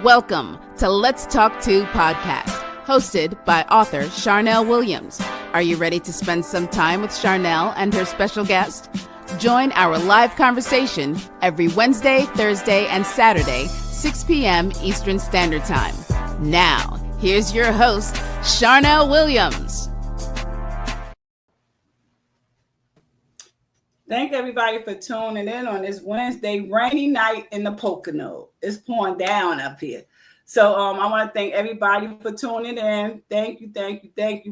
Welcome to Let's Talk To podcast, hosted by author Charnel Williams. Are you ready to spend some time with Charnel and her special guest? Join our live conversation every Wednesday, Thursday, and Saturday, 6 p.m. Eastern Standard Time. Now, here's your host, Charnel Williams. Thank everybody for tuning in on this Wednesday rainy night in the Pocono. It's pouring down up here. So I want to thank everybody for tuning in. Thank you.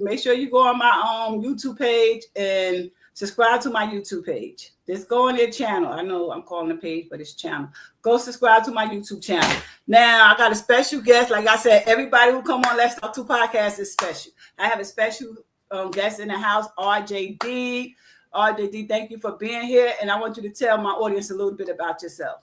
Make sure you go on my YouTube page and subscribe to my YouTube page. Just go on their channel. I know I'm calling the page, but it's channel. Go subscribe to my YouTube channel. Now, I got a special guest. Like I said, everybody who come on Let's Talk To podcast is special. I have a special guest in the house, RJD. RJD, thank you for being here. And I want you to tell my audience a little bit about yourself.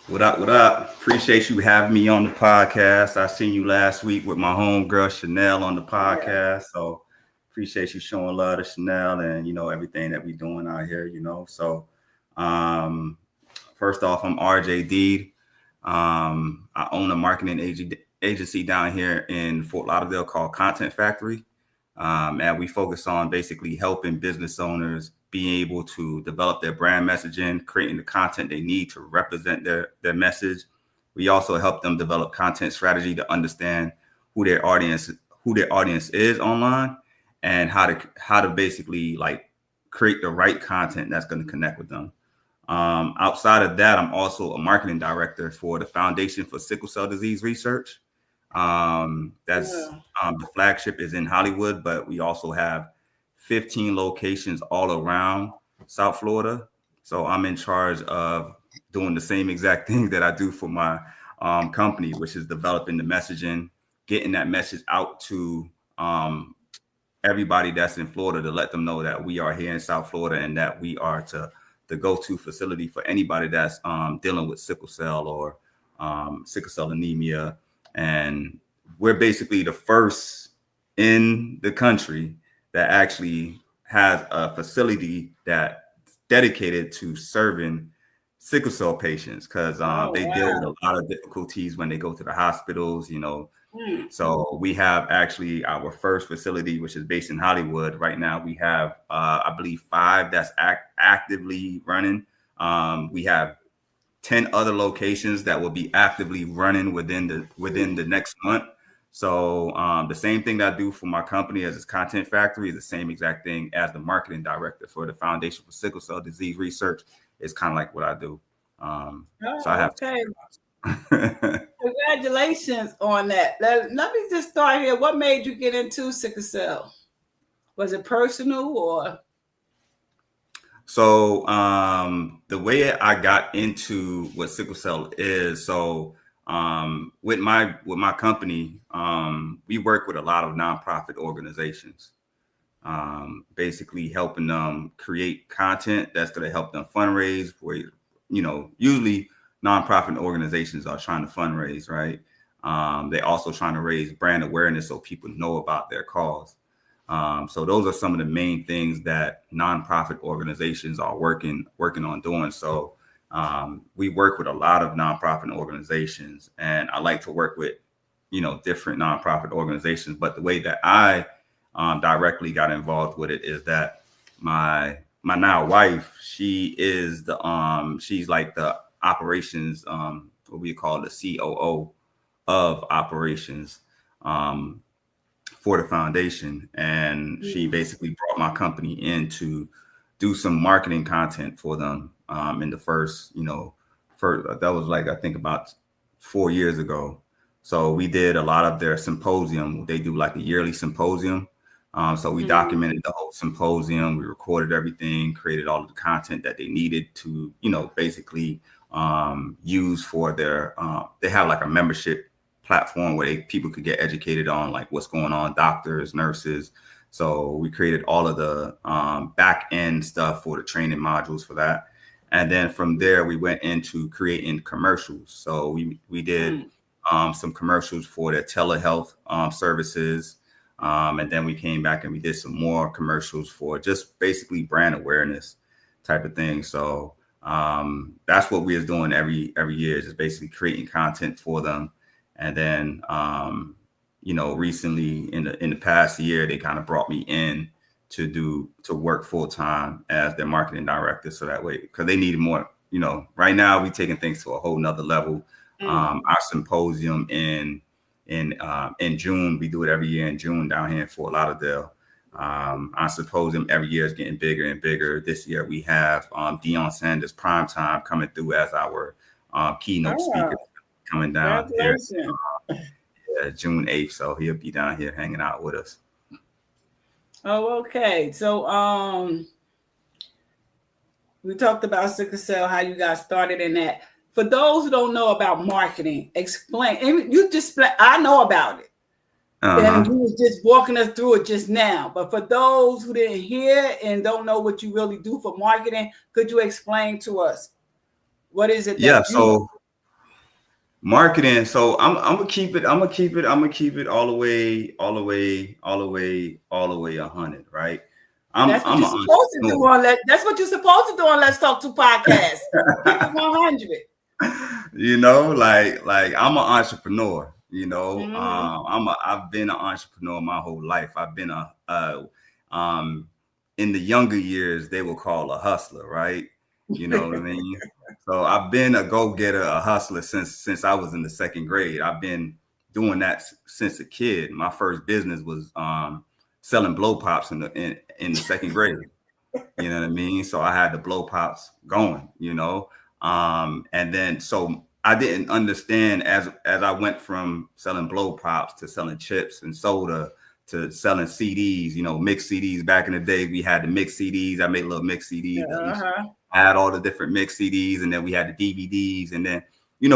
What up? Appreciate you having me on the podcast. I seen you last week with my homegirl Chanel on the podcast. Yeah. So appreciate you showing love to Chanel and, everything that we doing out here, So first off, I'm RJD. I own a marketing agency down here in Fort Lauderdale called Content Factory. And we focus on basically helping business owners be able to develop their brand messaging, creating the content they need to represent their message. We also help them develop content strategy to understand who their audience is online and how to basically create the right content that's going to connect with them. Outside of that, I'm also a marketing director for the Foundation for Sickle Cell Disease Research. The flagship is in Hollywood, but we also have 15 locations all around South Florida. So I'm in charge of doing the same exact thing that I do for my company, which is developing the messaging, getting that message out to everybody that's in Florida to let them know that we are here in South Florida and that we are the go-to facility for anybody that's dealing with sickle cell or sickle cell anemia. And we're basically the first in the country that actually has a facility that's dedicated to serving sickle cell patients because they deal with a lot of difficulties when they go to the hospitals, So we have actually our first facility, which is based in Hollywood. Right now, we have, I believe, 5 that's actively running. We have 10 other locations that will be actively running within the next month. So the same thing that I do for my company as its Content Factory is the same exact thing as the marketing director for the Foundation for Sickle Cell Disease Research. It's kind of like what I do. So I have. Okay. Congratulations on that. Let me just start here. What made you get into sickle cell? Was it personal or? So the way I got into what sickle cell is, with my company, we work with a lot of nonprofit organizations, basically helping them create content that's going to help them fundraise. Where usually nonprofit organizations are trying to fundraise, right? They're also trying to raise brand awareness so people know about their cause. So those are some of the main things that nonprofit organizations are working on doing. So we work with a lot of nonprofit organizations, and I like to work with, different nonprofit organizations. But the way that I directly got involved with it is that my now wife, she is she's like the operations, what we call the COO of operations. For the foundation, and she basically brought my company in to do some marketing content for them in the first, that was I think about 4 years ago. So we did a lot of their symposium. They do a yearly symposium. So we documented the whole symposium. We recorded everything, created all of the content that they needed to, basically use for their, they have a membership platform where people could get educated on what's going on, doctors, nurses. So we created all of the back end stuff for the training modules for that. And then from there, we went into creating commercials. So we did some commercials for their telehealth services. And then we came back and we did some more commercials for just basically brand awareness type of thing. So That's what we're doing every year, just basically creating content for them. And then, recently in the past year, they kind of brought me in to work full time as their marketing director. So that way, because they needed more, right now we taking things to a whole nother level. Our symposium in June, we do it every year in June down here in Fort Lauderdale. Our symposium every year is getting bigger and bigger. This year we have Deion Sanders Primetime coming through as our keynote speaker coming down here June 8th. So he'll be down here hanging out with us. Oh, okay. So we talked about sickle cell, how you got started in that. For those who don't know about marketing, explain. I know about it. And you was just walking us through it just now. But for those who didn't hear and don't know what you really do for marketing, could you explain to us what is it? So marketing. So I'm gonna keep it all the way 100, right? That's what you're supposed to do on That's what you're supposed to do on Let's Talk to Podcast. Keep it 100. Like I'm an entrepreneur. I've been an entrepreneur my whole life. I've been in the younger years, they will call a hustler, right? You know what I mean? So I've been a go-getter, a hustler since I was in the second grade. I've been doing that since a kid. My first business was selling blow pops in the second grade. You know what I mean? So I had the blow pops going, and then so I didn't understand as I went from selling blow pops to selling chips and soda to selling CDs, mixed CDs. Back in the day, we had the mixed CDs. I made little mixed CDs. I had all the different mixed CDs, and then we had the DVDs, and then,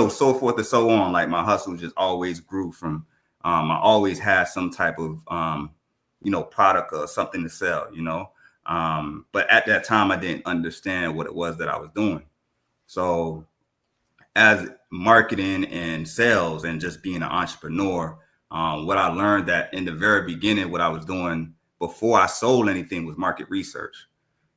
so forth and so on. Like my hustle just always grew from, I always had some type of, product or something to sell, but at that time I didn't understand what it was that I was doing. So as marketing and sales and just being an entrepreneur, what I learned that in the very beginning, what I was doing before I sold anything was market research.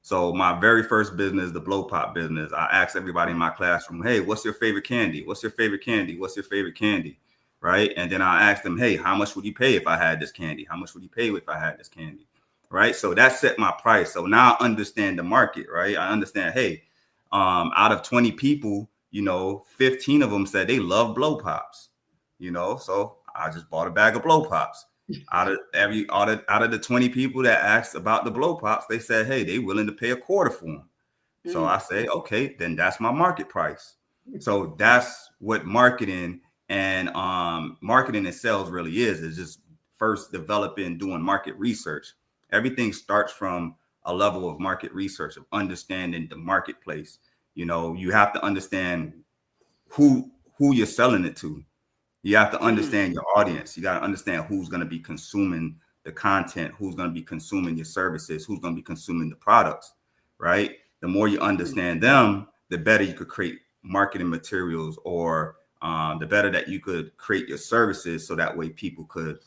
So my very first business, the blow pop business, I asked everybody in my classroom, hey, what's your favorite candy? What's your favorite candy? What's your favorite candy? Right. And then I asked them, hey, how much would you pay if I had this candy? How much would you pay if I had this candy? Right. So that set my price. So now I understand the market. Right. I understand, hey, out of 20 people, 15 of them said they love blow pops, so I just bought a bag of blow pops. Out of the 20 people that asked about the blow pops, they said, hey, they willing to pay $0.25 for them. So I say, okay, then that's my market price. So that's what marketing and sales really is just first developing, doing market research. Everything starts from a level of market research, of understanding the marketplace. You have to understand who you're selling it to. You have to understand your audience. You got to understand who's going to be consuming the content, who's going to be consuming your services, who's going to be consuming the products, right? The more you understand them, the better you could create marketing materials, or the better that you could create your services, so that way people could,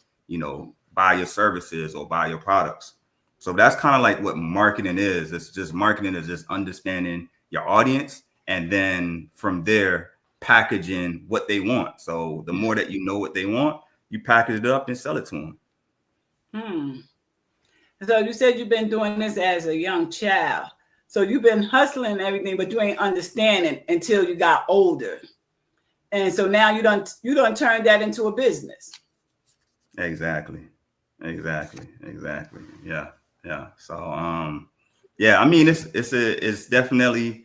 buy your services or buy your products. So that's kind of like what marketing is. It's just marketing is just understanding your audience, and then from there, packaging what they want. So the more that you know what they want, you package it up and sell it to them. So you said you've been doing this as a young child. So you've been hustling and everything, but you ain't understanding until you got older. And so now you done turn that into a business. Exactly. Yeah. So I mean, it's definitely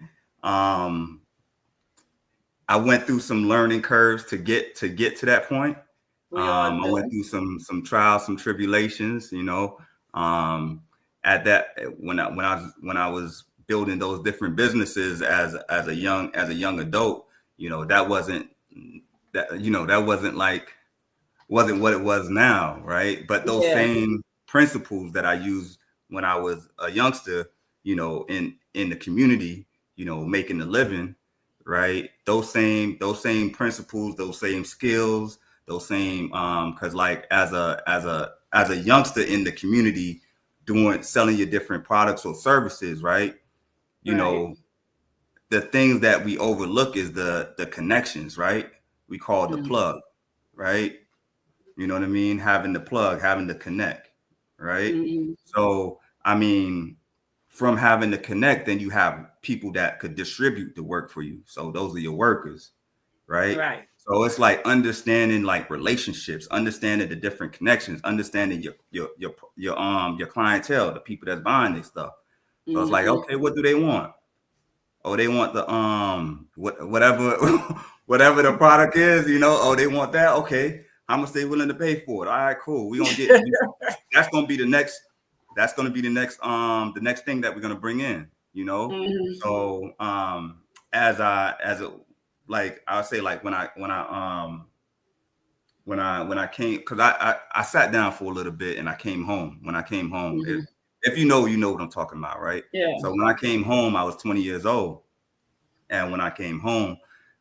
I went through some learning curves to get to that point. I went through some trials, some tribulations, at that when I was building those different businesses as a young adult, that wasn't what it was now, right? But those same principles that I used when I was a youngster, in the community, making a living, right? Those same principles, those same skills, those same because like as a youngster in the community, selling your different products or services, right? the things that we overlook is the connections, right? We call it the plug, right? You know what I mean? Having the plug, having the connect, right? So, I mean, from having the connect, then you have people that could distribute the work for you. So those are your workers, right? Right. So it's like understanding like relationships, understanding the different connections, understanding your clientele, the people that's buying this stuff. So it's like, okay, what do they want? Oh, they want the whatever whatever the product is, you know. Oh, they want that. Okay, how much they willing to pay for it? All right, cool. We gonna get that's gonna be the next. That's gonna be the next thing that we're gonna bring in, you know. So as a like I'll say like when I came, because I sat down for a little bit and I came home. When I came home, if you know what I'm talking about, right? Yeah. So when I came home, I was 20 years old. And when I came home,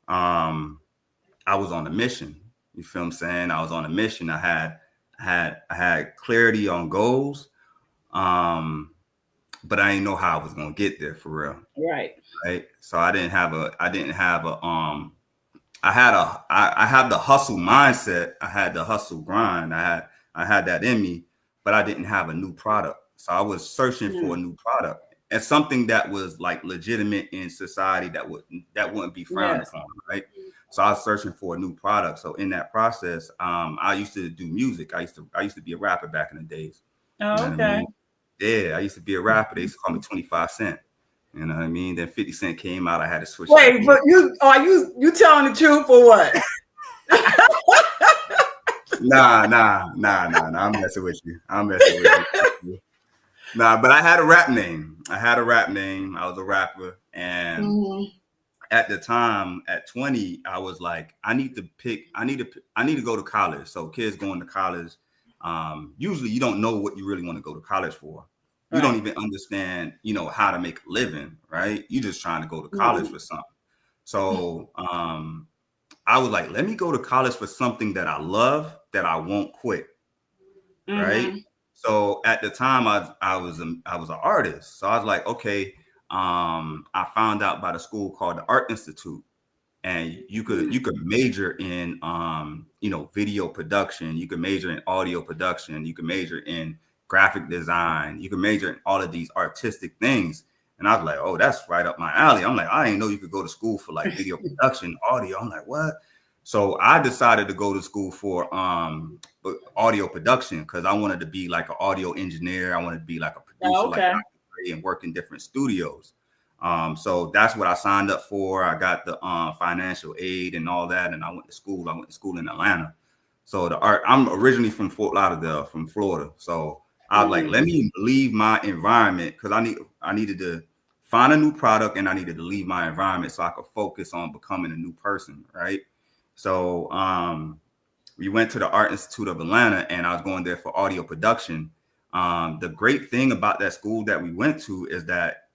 I was on a mission. You feel what I'm saying? I was on a mission. I had clarity on goals. But I didn't know how I was gonna get there for real. Right. Right. So I have the hustle mindset. I had the hustle grind. I had that in me, but I didn't have a new product. So I was searching for a new product and something that was like legitimate in society that wouldn't be frowned upon, right? So I was searching for a new product. So in that process, I used to do music. I used to be a rapper back in the days. Oh, you know okay. I mean? Yeah, I used to be a rapper. They used to call me 25 Cent. You know what I mean? Then 50 Cent came out. I had to switch. Wait, but you telling the truth or what? Nah. I'm messing with you. Nah, but I had a rap name. I was a rapper. And at the time, at 20, I was like, I need to go to college. So kids going to college, usually you don't know what you really want to go to college for. You don't even understand, how to make a living, right? You're just trying to go to college for something. So I was like, let me go to college for something that I love, that I won't quit, right? So at the time, I was an artist. So I was like, okay, I found out about a school called the Art Institute, and you could major in video production, you could major in audio production, you could major in graphic design, you could major in all of these artistic things. And I was like, oh, that's right up my alley. I'm like, I didn't know you could go to school for like video production, audio. I'm like, what? So I decided to go to school for audio production because I wanted to be like an audio engineer. I wanted to be like a producer, like Dr. Dre, and work in different studios. So that's what I signed up for. I got the financial aid and all that, and I went to school. I went to school in Atlanta. So I'm originally from Fort Lauderdale, from Florida. So I was like, let me leave my environment because I needed to find a new product, and I needed to leave my environment so I could focus on becoming a new person, right? So we went to the Art Institute of Atlanta, and I was going there for audio production. The great thing about that school that we went to is that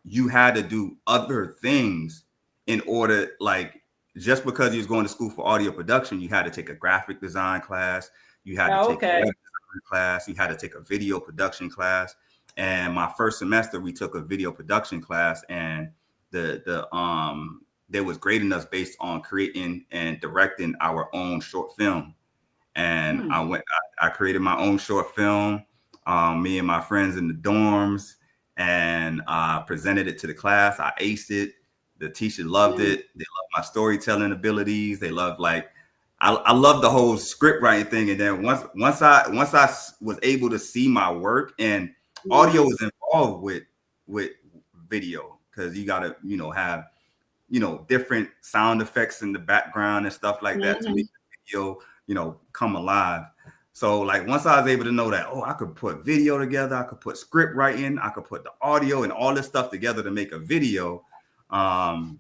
you had to do other things in order, like, just because you was going to school for audio production, you had to take a graphic design class, you had to take a web design class, you had to take a video production class. And my first semester, we took a video production class, and they was grading us based on creating and directing our own short film. And I created my own short film, me and my friends in the dorms, and presented it to the class. I aced it. The teacher loved it. They loved my storytelling abilities. They loved I love the whole script writing thing. And then once I was able to see my work, and audio is involved with video, because you gotta have different sound effects in the background and stuff like that to make the video come alive. So like once I was able to know that, I could put video together, I could put script writing, I could put the audio and all this stuff together to make a video, I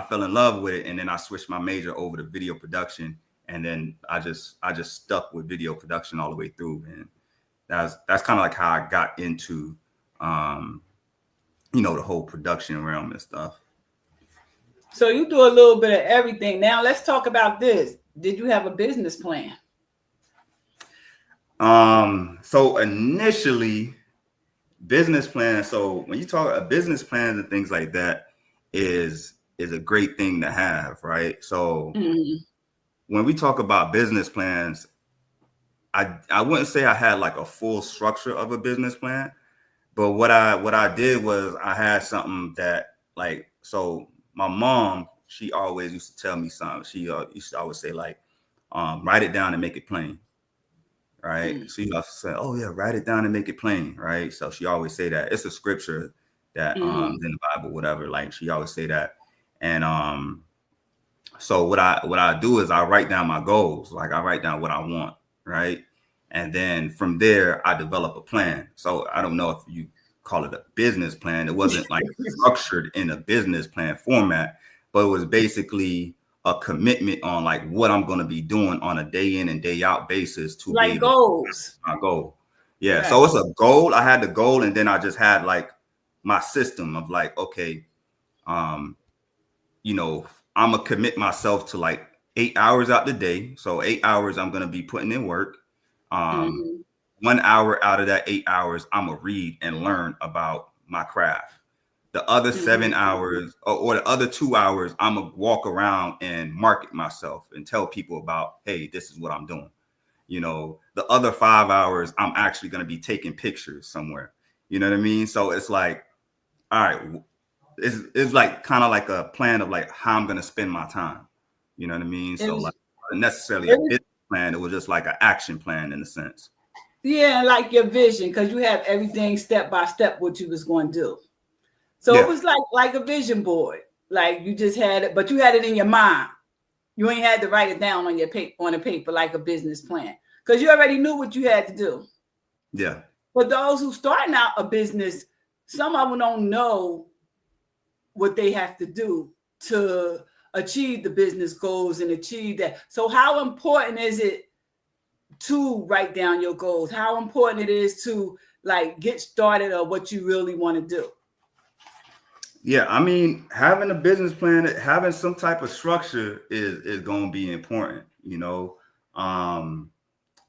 fell in love with it. And then I switched my major over to video production, and then I just stuck with video production all the way through. And that's kind of like how I got into the whole production realm and stuff. So you do a little bit of everything. Now let's talk about this. Did you have a business plan? So initially, business plan. So when you talk about business plans and things like that, is a great thing to have, right? So Mhm. when we talk about business plans, I wouldn't say I had like a full structure of a business plan, but what I did was I had something that like, so my mom, she always used to tell me something. She used to always say like, write it down and make it plain, right? Mhm. She used to say, oh yeah, write it down and make it plain, right? So she always say that. It's a scripture that Mhm. in the Bible, whatever. Like she always say that, and so what I do is I write down my goals, like I write down what I want, right? And then from there I develop a plan. So I don't know if you call it a business plan. It wasn't like structured in a business plan format, but it was basically a commitment on like what I'm going to be doing on a day in and day out basis to be Like able to goals. my goal. Yeah. Right. So it's a goal. I had the goal, and then I just had like my system of like, okay, um, you know, I'm gonna commit myself to like 8 hours out the day. So 8 hours I'm gonna be putting in work. Um, Mhm. 1 hour out of that 8 hours, I'm gonna read and learn about my craft. The other seven Mhm. hours or the other 2 hours, I'm gonna walk around and market myself and tell people about, hey, this is what I'm doing. You know, the other 5 hours, I'm actually gonna be taking pictures somewhere. You know what I mean? So it's like, all right, it's like kind of like a plan of like how I'm gonna spend my time. You know what I mean? It So was, like not necessarily a it was, business plan, it was just like an action plan in a sense. yeah, like your vision, because you have everything step by step what you was going to do. So it Yeah. was like a vision board. Like you just had it, but you had it in your mind. You ain't had to write it down on your paper on a paper like a business plan. Because you already knew what you had to do. Yeah. For those who starting out a business, some of them don't know what they have to do to achieve the business goals and achieve that. So how important is it to write down your goals? How important it is to like get started on what you really want to do? Yeah. I mean, having a business plan, having some type of structure is gonna be important, you know. Um,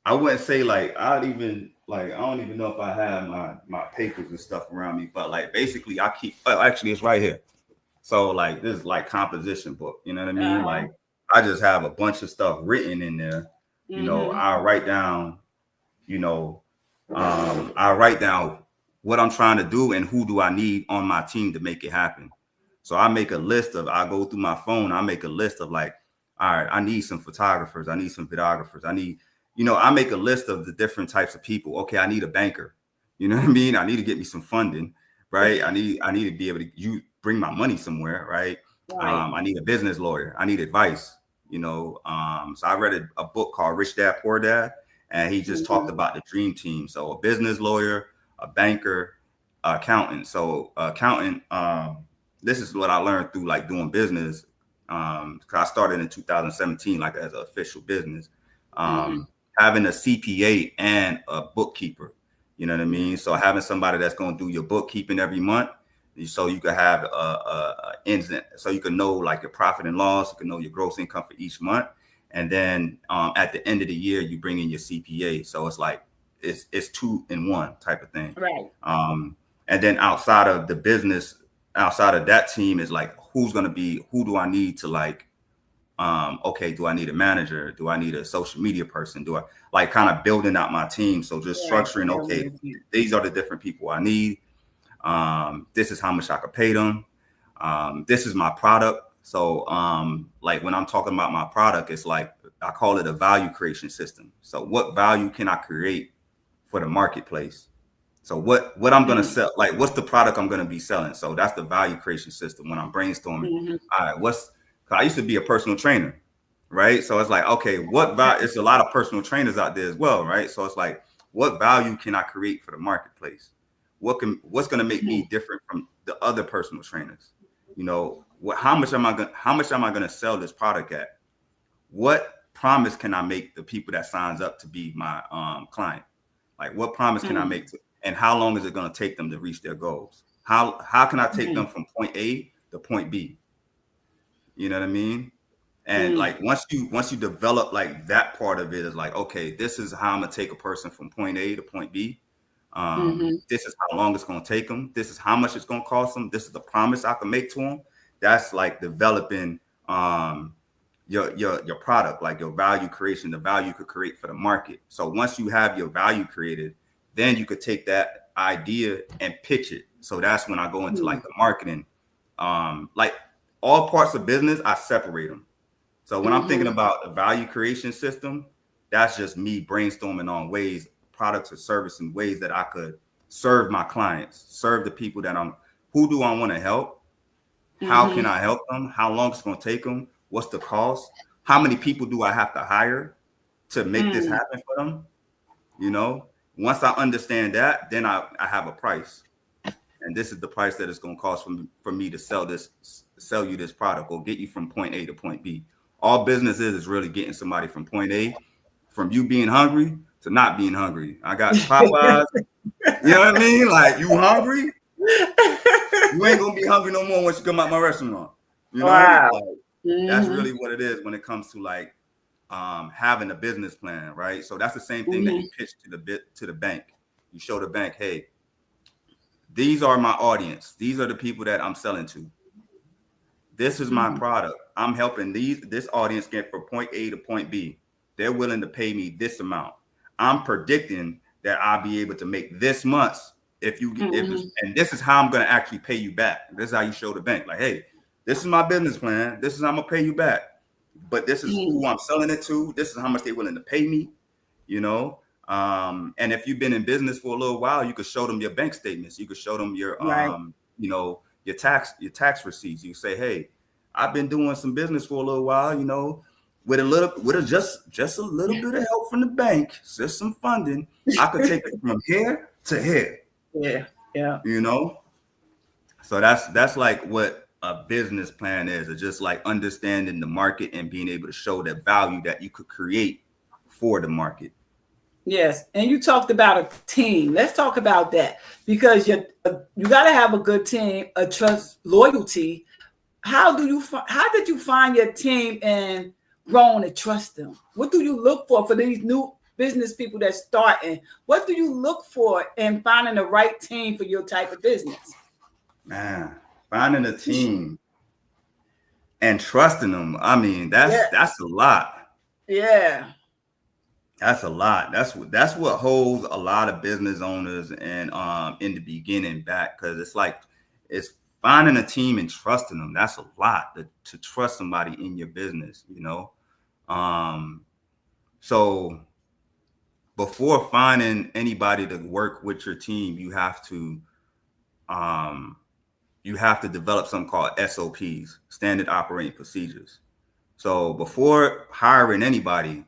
I wouldn't say like I'd even like I don't even know if I have my papers and stuff around me, but like basically I keep actually it's right here. So like this is like composition book, you know what I mean? Uh-huh. Like I just have a bunch of stuff written in there. You know, Mm-hmm. I write down, you know, I write down what I'm trying to do and who do I need on my team to make it happen. So I make a list of, I go through my phone, I make a list of like, all right, I need some photographers, I need some videographers, I need, you know, I make a list of the different types of people. Okay, I need a banker. You know what I mean? I need to get me some funding, right? I need to be able to bring my money somewhere, right? Right. I need a business lawyer. I need advice, you know. So I read a book called Rich Dad Poor Dad, and he just talked Mm-hmm. about the dream team. So a business lawyer, a banker, accountant. So accountant, this is what I learned through like doing business. 'Cause I started in 2017, like as an official business. Mm-hmm. Having a CPA and a bookkeeper, you know what I mean? So having somebody that's going to do your bookkeeping every month, so you could have so you can know like your profit and loss, you can know your gross income for each month, and then at the end of the year you bring in your CPA. So it's like it's two in one type of thing. Right. And then outside of the business, outside of that team is like who do I need to like okay, do I need a manager? Do I need a social media person? Do I like kind of building out my team? So just Right. structuring, okay, these are the different people I need. This is how much I could pay them. This is my product. So like when I'm talking about my product, it's like I call it a value creation system. So what value can I create for the marketplace? So what I'm gonna sell, like what's the product I'm gonna be selling? So that's the value creation system when I'm brainstorming. Mm-hmm. All right, I used to be a personal trainer, right? So it's like, okay, it's a lot of personal trainers out there as well, right? So it's like, what value can I create for the marketplace? What's gonna make me different from the other personal trainers? You know, how much am I gonna sell this product at? What promise can I make the people that signs up to be my client? Like what promise can I make and how long is it going to take them to reach their goals? How can I take them from point A to point B? You know what I mean? And Mm-hmm. like once you develop like that part of it is like, okay, this is how I'm gonna take a person from point A to point B. Mm-hmm. This is how long it's gonna take them. This is how much it's gonna cost them. This is the promise I can make to them. that's like developing your product, like your value creation, the value you could create for the market. So once you have your value created, then you could take that idea and pitch it. So that's when I go into like the marketing. Like all parts of business, I separate them. So when I'm thinking about the value creation system, that's just me brainstorming on ways, products or service and ways that I could serve my clients, serve the people that who do I want to help? How can I help them? How long it's going to take them? What's the cost? How many people do I have to hire to make this happen for them? You know, once I understand that, then I have a price. And this is the price that it's going to cost for me to sell you this product or get you from point A to point B. All business is really getting somebody from point A, from you being hungry to not being hungry. I got Popeyes. You know what I mean? Like, you hungry? You ain't going to be hungry no more once you come out my restaurant. You know? Wow. Like, that's really what it is when it comes to like having a business plan, right? So that's the same thing that you pitch to the bank. You show the bank, hey, these are my audience. These are the people that I'm selling to. This is my product. I'm helping this audience get from point A to point B. They're willing to pay me this amount. I'm predicting that I'll be able to make this much and this is how I'm going to actually pay you back. This is how you show the bank, like, hey, this is my business plan. This is how I'm gonna pay you back. But this is who I'm selling it to. This is how much they're willing to pay me, you know. And if you've been in business for a little while, you could show them your bank statements. You could show them your you know, your tax receipts. You say, hey, I've been doing some business for a little while, you know, with just a little bit of help from the bank, just some funding. I could take it from here to here. Yeah. You know. So that's like what a business plan is. It's just like understanding the market and being able to show that value that you could create for the market. Yes, and you talked about a team. Let's talk about that, because you got to have a good team, a trust, loyalty. How did you find your team and grow to trust them? What do you look for these new business people that's starting? What do you look for in finding the right team for your type of business? Man, finding a team and trusting them. I mean, that's a lot. Yeah. That's a lot. That's what holds a lot of business owners and in the beginning back, because it's finding a team and trusting them. That's a lot to trust somebody in your business, you know. So before finding anybody to work with your team, you have to develop something called SOPs, standard operating procedures. So before hiring anybody,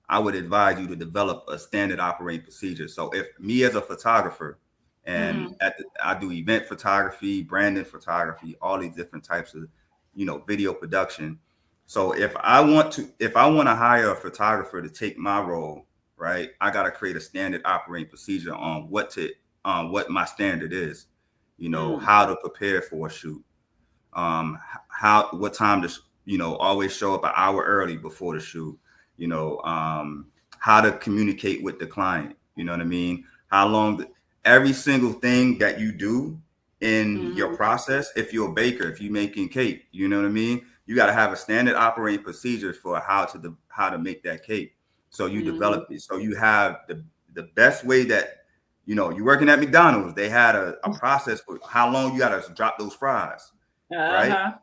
I would advise you to develop a standard operating procedure. So if me as a photographer, and I do event photography, branding photography, all these different types of, you know, video production. So if I want to hire a photographer to take my role, right, I got to create a standard operating procedure on what my standard is. You know, how to prepare for a shoot, what time to, you know, always show up an hour early before the shoot, you know, how to communicate with the client, you know what I mean? How long, every single thing that you do in your process, if you're a baker, if you're making cake, you know what I mean? You got to have a standard operating procedure for how to make that cake. So you develop it. So you have the best way that, you know, you're working at McDonald's, they had a process for how long you got to drop those fries, right?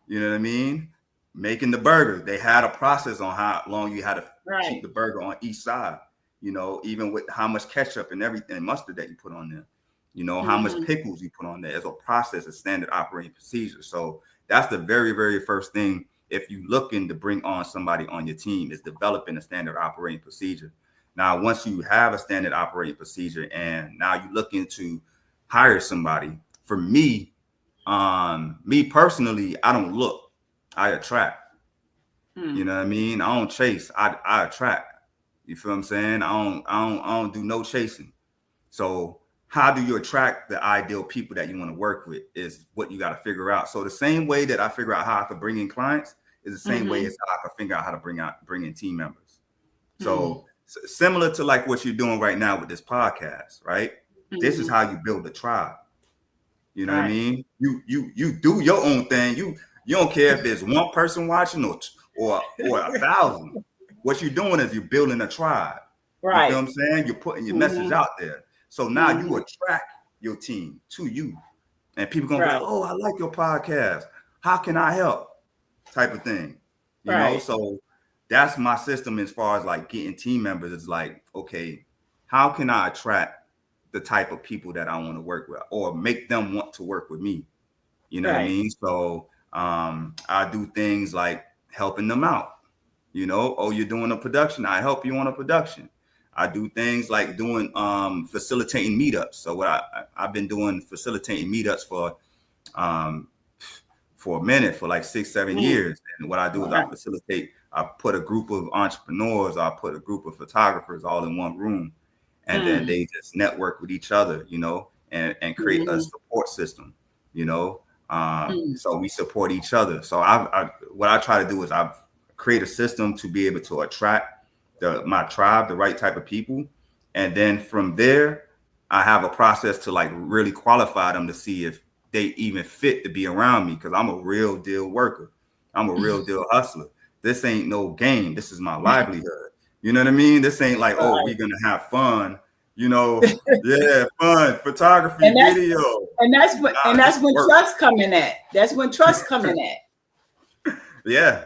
You know what I mean? Making the burgers, they had a process on how long you had to keep the burger on each side, you know, even with how much ketchup and everything, mustard that you put on there, you know, how much pickles you put on there. As a process, a standard operating procedure. So that's the very, very first thing. If you're looking to bring on somebody on your team, is developing a standard operating procedure. Now, once you have a standard operating procedure and now you're looking to hire somebody, for me personally, I don't look, I attract. You know what I mean? I don't chase, I attract. You feel what I'm saying? I don't do no chasing. So how do you attract the ideal people that you want to work with is what you got to figure out. So the same way that I figure out how I could bring in clients is the same way as how I could figure out how to bring in team members. So similar to like what you're doing right now with this podcast, right? This is how you build a tribe. You know what I mean? You do your own thing. You don't care if there's one person watching or 1,000. What you're doing is you're building a tribe. Right. You feel what I'm saying? You're putting your message out there. So now you attract your team to you. And people gonna be like, oh, I like your podcast. How can I help? Type of thing. You know, so that's my system as far as like getting team members. It's like, okay, how can I attract the type of people that I want to work with or make them want to work with me? You know what I mean? So I do things like helping them out. You know, oh, you're doing a production, I help you on a production. I do things like doing facilitating meetups. So what I've been doing facilitating meetups for a minute, for like 6-7 years. And what I do is I facilitate. I put a group of entrepreneurs, I put a group of photographers all in one room, and then they just network with each other, you know, and create a support system, you know. So we support each other. So what I try to do is I create a system to be able to attract my tribe, the right type of people. And then from there, I have a process to like really qualify them to see if they even fit to be around me. Cause I'm a real deal worker. I'm a real deal hustler. This ain't no game. This is my livelihood. You know what I mean? This ain't like, oh, we're going to have fun, you know, fun, photography, and video. And that's when trust coming at. That's when trust coming at. Yeah.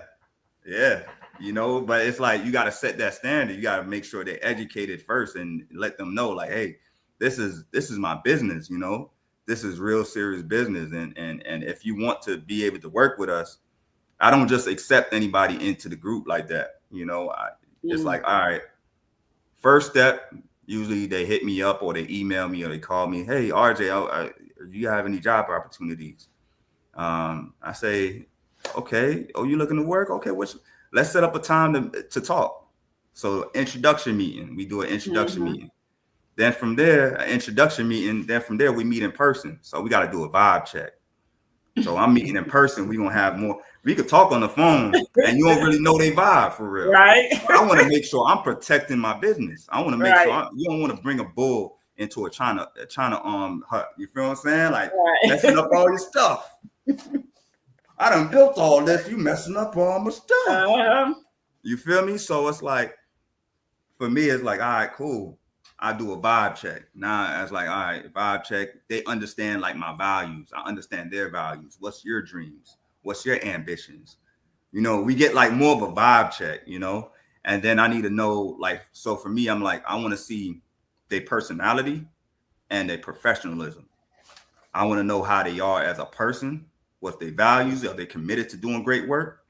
You know, but it's like you got to set that standard. You got to make sure they're educated first and let them know, like, hey, this is my business. You know, this is real serious business. And if you want to be able to work with us, I don't just accept anybody into the group like that. You know, it's like, all right, first step. Usually they hit me up or they email me or they call me. Hey, RJ, do you have any job opportunities? I say, okay. Oh, you looking to work? Okay, let's set up a time to talk. So introduction meeting. We do an introduction meeting. Then from there, an introduction meeting. Then from there, we meet in person. So we got to do a vibe check. So I'm meeting in person. We gonna have more. We could talk on the phone, and you don't really know they vibe for real. Right. I want to make sure I'm protecting my business. I want to make sure you don't want to bring a bull into a China hut. You feel what I'm saying? Like messing up all your stuff. I done built all this. You messing up all my stuff. You feel me? So it's like, for me, it's like, all right, cool. I do a vibe check. Now it's like, all right, vibe check. They understand like my values. I understand their values. What's your dreams? What's your ambitions? You know, we get like more of a vibe check, you know, and then I need to know, like, so for me, I'm like, I want to see their personality and their professionalism. I want to know how they are as a person. What's their values? Are they committed to doing great work?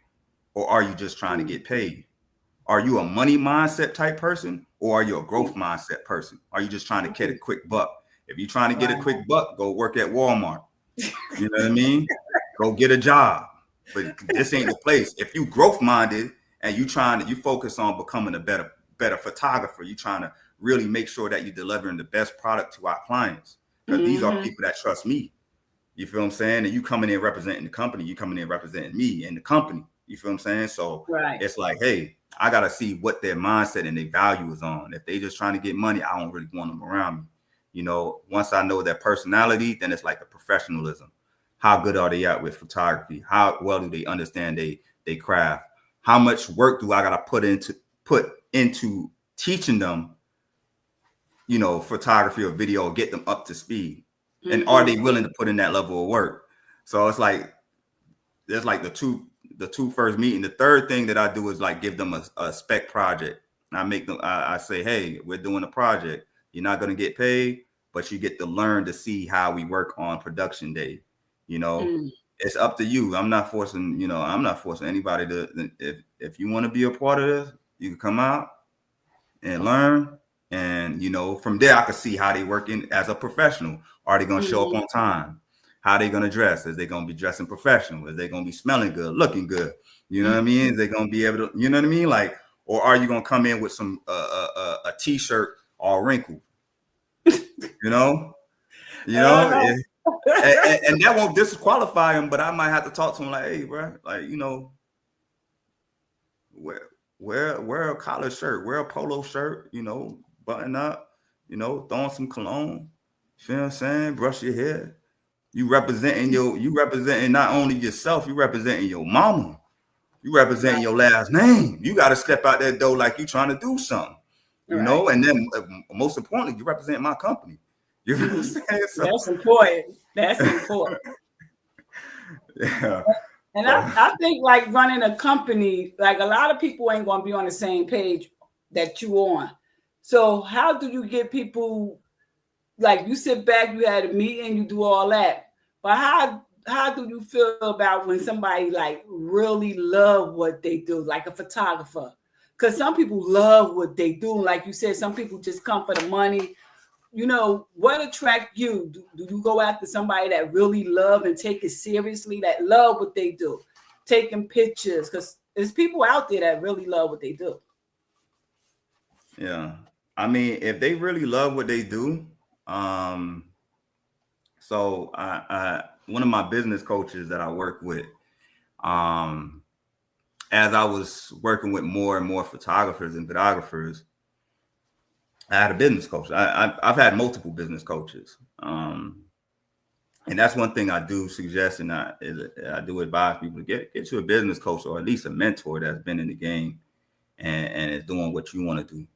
Or are you just trying to get paid? Are you a money mindset type person? Or are you a growth mindset person? Are you just trying to get a quick buck? If you're trying to get a quick buck, go work at Walmart. You know what I mean? Go get a job. But this ain't the place. If you growth minded and you focus on becoming a better photographer, you trying to really make sure that you're delivering the best product to our clients. Because these are people that trust me. You feel what I'm saying? And you coming in representing the company, you coming in representing me and the company. You feel what I'm saying? So it's like, hey, I got to see what their mindset and their value is on. If they just trying to get money, I don't really want them around me. You know, once I know their personality, then it's like the professionalism. How good are they at with photography? How well do they understand they craft? How much work do I got to put into teaching them, you know, photography or video, or get them up to speed? And are they willing to put in that level of work? So it's like, there's like the two first meeting. The third thing that I do is like give them a spec project. I say, hey, we're doing a project. You're not going to get paid, but you get to learn to see how we work on production day. You know, it's up to you. I'm not forcing anybody to, if you want to be a part of this, you can come out and learn. And, you know, from there, I can see how they working as a professional. Are they going to show up on time? How they going to dress? Is they going to be dressing professional? Is they going to be smelling good, looking good? You know what I mean? Is they going to be able to, you know what I mean? Like, or are you going to come in with some, a t-shirt all wrinkled? You know, and that won't disqualify him, but I might have to talk to him like, hey, bro, like, you know, wear a collared shirt, wear a polo shirt, you know, button up, you know, throwing some cologne, you feel what I'm saying? Brush your hair, You representing not only yourself, you representing your mama. You representing your last name. You got to step out that door like you trying to do something, you know. And then most importantly, you represent my company. You know what I'm saying? So, that's important. That's important. Yeah. And I think like running a company, like a lot of people ain't going to be on the same page that you on. So how do you get people, like you sit back, you had a meeting, you do all that, but how do you feel about when somebody like really love what they do, like a photographer? Because some people love what they do. Like you said, some people just come for the money. You know, what attract you? Do you go after somebody that really love and take it seriously, that love what they do, taking pictures? Because there's people out there that really love what they do. Yeah. I mean, if they really love what they do, so I one of my business coaches that I work with, as I was working with more and more photographers and videographers, I had a business coach. I've had multiple business coaches. And that's one thing I do suggest, and I do advise people to get you a business coach or at least a mentor that's been in the game and is doing what you want to do.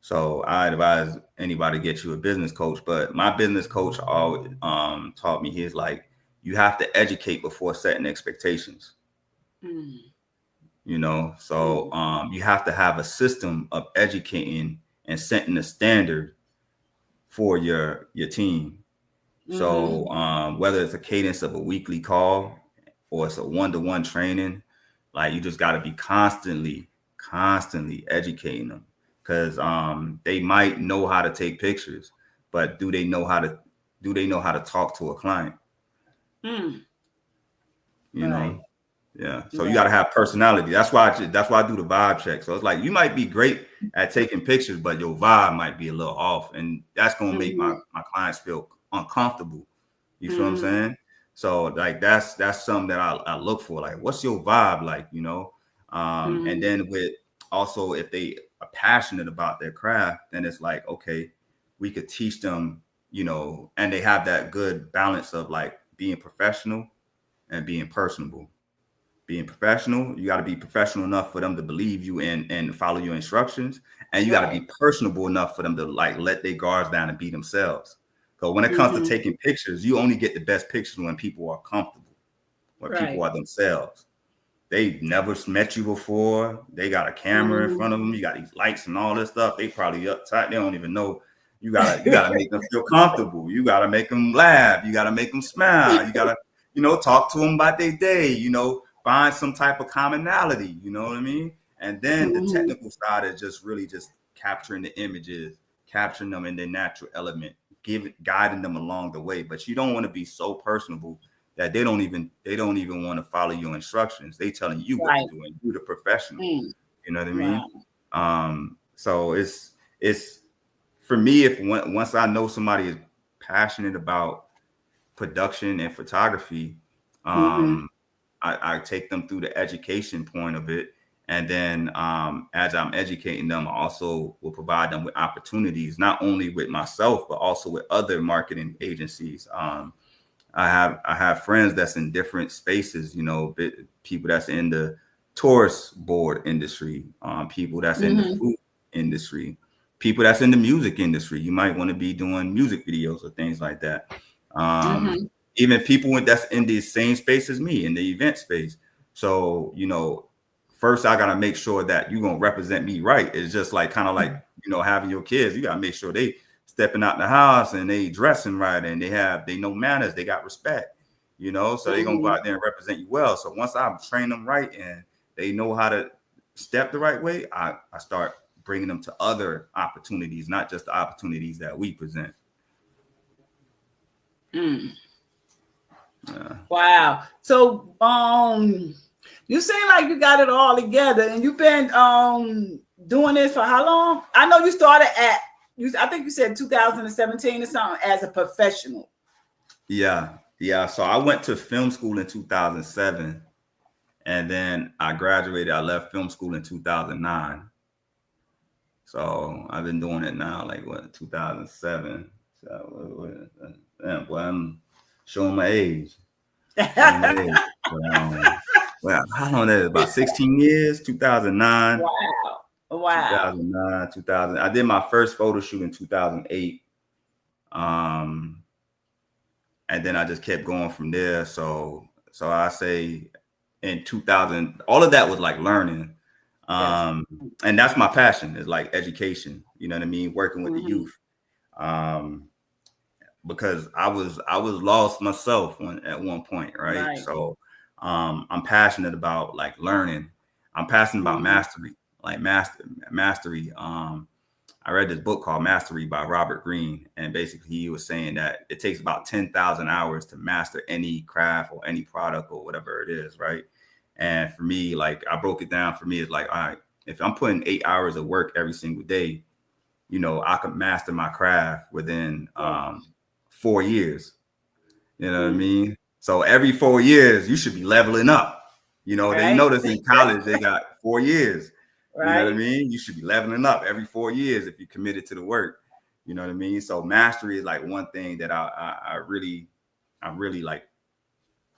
So I advise anybody to get you a business coach. But my business coach always taught me, he's like, you have to educate before setting expectations. You know, so you have to have a system of educating and setting a standard for your team. So whether it's a cadence of a weekly call or it's a one-to-one training, like you just got to be constantly educating them, because they might know how to take pictures, but do they know how to talk to a client? You know. Yeah. So you got to have personality. That's why I do the vibe check. So it's like, you might be great at taking pictures, but your vibe might be a little off. And that's going to make my clients feel uncomfortable. You feel what I'm saying? So like, that's something that I look for. Like, what's your vibe like, you know? And then with also, if they are passionate about their craft, then it's like, okay, we could teach them, you know, and they have that good balance of like being professional and being personable. Being professional, you got to be professional enough for them to believe you and follow your instructions, and you got to be personable enough for them to like let their guards down and be themselves. So when it comes to taking pictures, you only get the best pictures when people are comfortable, when people are themselves. They never met you before. They got a camera in front of them. You got these lights and all this stuff. They probably uptight. They don't even know. You gotta make them feel comfortable. You gotta make them laugh. You gotta make them smile. You gotta, you know, talk to them about their day. You know. Find some type of commonality, you know what I mean? And then the technical side is just really just capturing the images, capturing them in their natural element, guiding them along the way. But you don't want to be so personable that they don't even want to follow your instructions. They telling you what to do, and you're the professional. You know what I mean? So it's for me, once I know somebody is passionate about production and photography, I take them through the education point of it. And then as I'm educating them, I also will provide them with opportunities, not only with myself, but also with other marketing agencies. I have friends that's in different spaces, you know, people that's in the tourist board industry, people that's in the food industry, people that's in the music industry. You might want to be doing music videos or things like that. Even people that's in the same space as me, in the event space. So, you know, first I got to make sure that you're going to represent me right. It's just like kind of like, you know, having your kids. You got to make sure they stepping out the house and they dressing right and they know manners, they got respect, you know, so they're going to go out there and represent you well. So once I train them right and they know how to step the right way, I start bringing them to other opportunities, not just the opportunities that we present. Wow. So you seem like you got it all together, and you've been doing this for how long? I know you started I think you said 2017 or something as a professional. Yeah. So I went to film school in 2007, and then I graduated. I left film school in 2009. So I've been doing it now, like 2007. So I'm Show my age. Well, how long that is? About 16 years, 2009. Wow. 2009, 2000. I did my first photo shoot in 2008. And then I just kept going from there. So I say in 2000, all of that was like learning. And that's my passion, is like education. You know what I mean? Working with the youth. Because I was lost myself at one point, right? So I'm passionate about like learning. I'm passionate about mastery, like mastery. I read this book called Mastery by Robert Greene, and basically he was saying that it takes about 10,000 hours to master any craft or any product or whatever it is, right? And for me, like I broke it down. For me, it's like, all right, if I'm putting 8 hours of work every single day, you know, I could master my craft within 4 years. You know what I mean? So every 4 years, you should be leveling up. You know, they notice in college they got 4 years. You know what I mean? You should be leveling up every 4 years if you're committed to the work. You know what I mean? So mastery is like one thing that I really like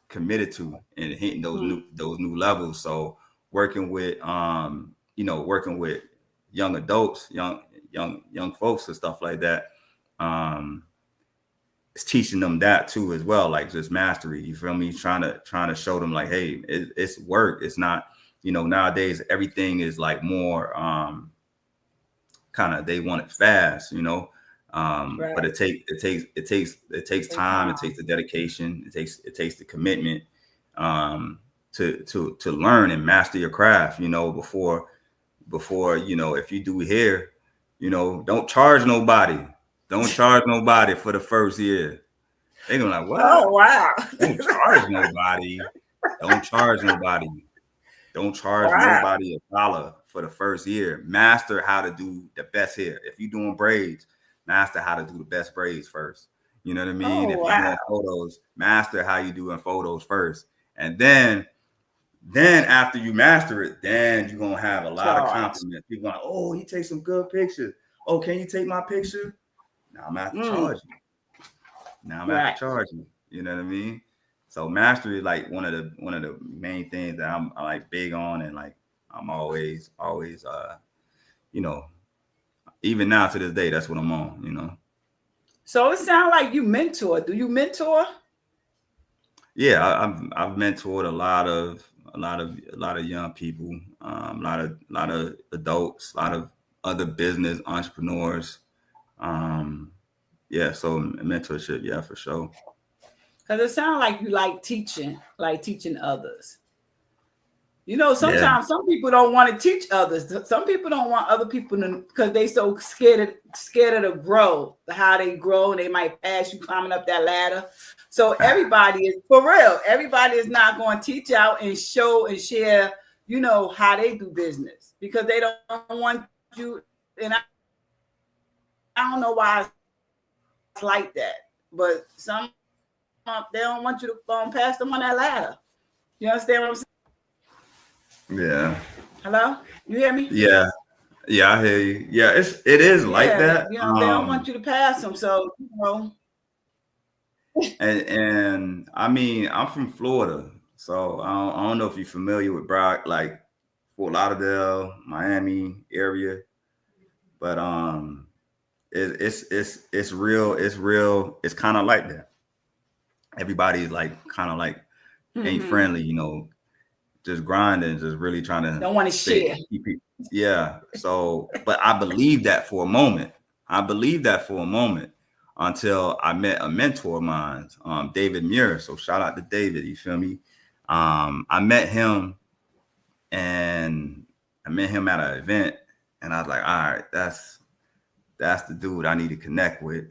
committed to, and hitting those new levels. So working with working with young adults, young folks and stuff like that. It's teaching them that too as well, like just mastery. You feel me? Trying to show them like, hey, it's work. It's not, you know, nowadays everything is like more kind of, they want it fast, you know. But it takes time, it takes the dedication, it takes the commitment to learn and master your craft, you know, before, you know, if you do here, you know, don't charge nobody for the first year. They're gonna like, what? Oh wow. Don't charge nobody. Don't charge nobody $1 for the first year. Master how to do the best hair. If you're doing braids, master how to do the best braids first. You know what I mean? If you're doing photos, master how you doing photos first. And then after you master it, then you're gonna have a lot of compliments. People are like, oh, you take some good pictures. Oh, can you take my picture? Now I'm gonna have to charge you. You know what I mean? So mastery is like one of the main things that I'm like big on, and like I'm always you know, even now to this day, that's what I'm on, you know. So it sounds like you mentor. Do you mentor? Yeah, I've mentored a lot of young people, a lot of adults, a lot of other business entrepreneurs. Yeah, so mentorship, yeah, for sure. Because it sounds like you like teaching others. You know, sometimes some people don't want to teach others. Some people don't want other people to, because they so scared to grow, how they grow, and they might pass you climbing up that ladder. So everybody is, for real, everybody is not going to teach out and show and share, you know, how they do business, because they don't want you. And I don't know why it's like that, but some, they don't want you to pass them on that ladder. You understand what I'm saying? Yeah. Hello? You hear me? Yeah, I hear you. Yeah, it is like that. You know, they don't want you to pass them, so you know. And I mean, I'm from Florida, so I don't know if you're familiar with like Fort Lauderdale, Miami area, but it's real. It's kind of like that. Everybody's like kind of like ain't friendly, you know. Just grinding, just really trying to don't want to share. Yeah. So, but I believed that for a moment. Until I met a mentor of mine, David Muir. So shout out to David. You feel me? I met him at an event, and I was like, all right, that's the dude I need to connect with.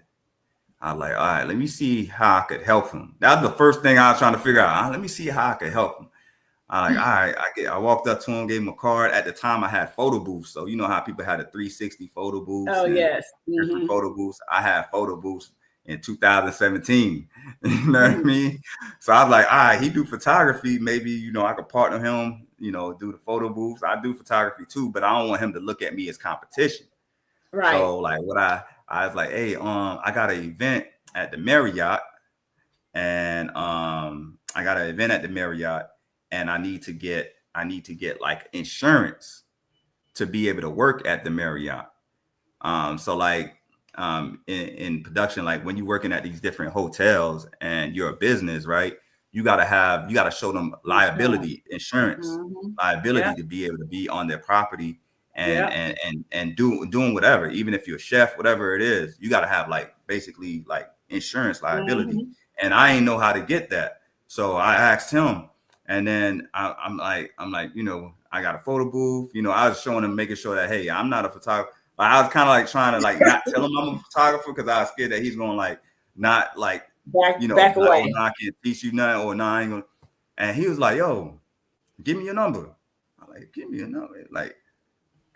I was like, all right, let me see how I could help him. That was the first thing I was trying to figure out. Let me see how I could help him. I like, all right, I walked up to him, gave him a card. At the time, I had photo booths. So you know how people had a 360 photo booths. Oh, yes. Photo booths. I had photo booths in 2017. You know what I mean? So I was like, all right, he do photography. Maybe, you know, I could partner him, you know, do the photo booths. I do photography too, but I don't want him to look at me as competition. Right. So like I was like, hey, I got an event at the Marriott, and I got an event at the Marriott, and I need to get like insurance to be able to work at the Marriott. So like in production, like when you're working at these different hotels and you're a business, right? You gotta show them liability insurance, liability to be able to be on their property and doing whatever, even if you're a chef, whatever it is, you gotta have like basically like insurance liability. And I ain't know how to get that. So I asked him, and then I'm like, you know, I got a photo booth. You know, I was showing him, making sure that, hey, I'm not a photographer. I was kind of like trying to like not tell him I'm a photographer because I was scared that he's going to like not like, you know, back away. Like, oh, no, I can't teach you nothing, or no, I ain't gonna. And he was like, yo, give me your number. I'm like, give me your number. Like,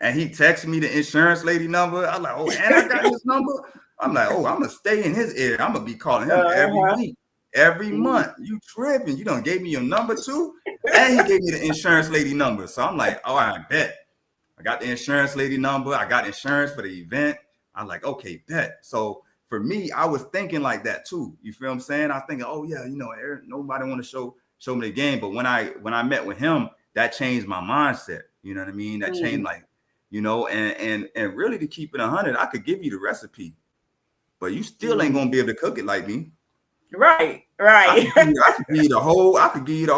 and he texted me the insurance lady number. I'm like, oh, and I got his number. I'm like, oh, I'm gonna stay in his ear. I'm gonna be calling him every week, every month. You tripping? You done gave me your number too, and he gave me the insurance lady number. So I'm like, oh, I bet. I got the insurance lady number. I got insurance for the event. I'm like, okay, bet. So for me, I was thinking like that too. You feel what I'm saying? I was thinking, oh yeah, you know, nobody want to show me the game. But when I met with him, that changed my mindset. You know what I mean? That changed, like, you know, and really, to keep it 100, I could give you the recipe, but you still ain't gonna be able to cook it like me. Right. I could give you the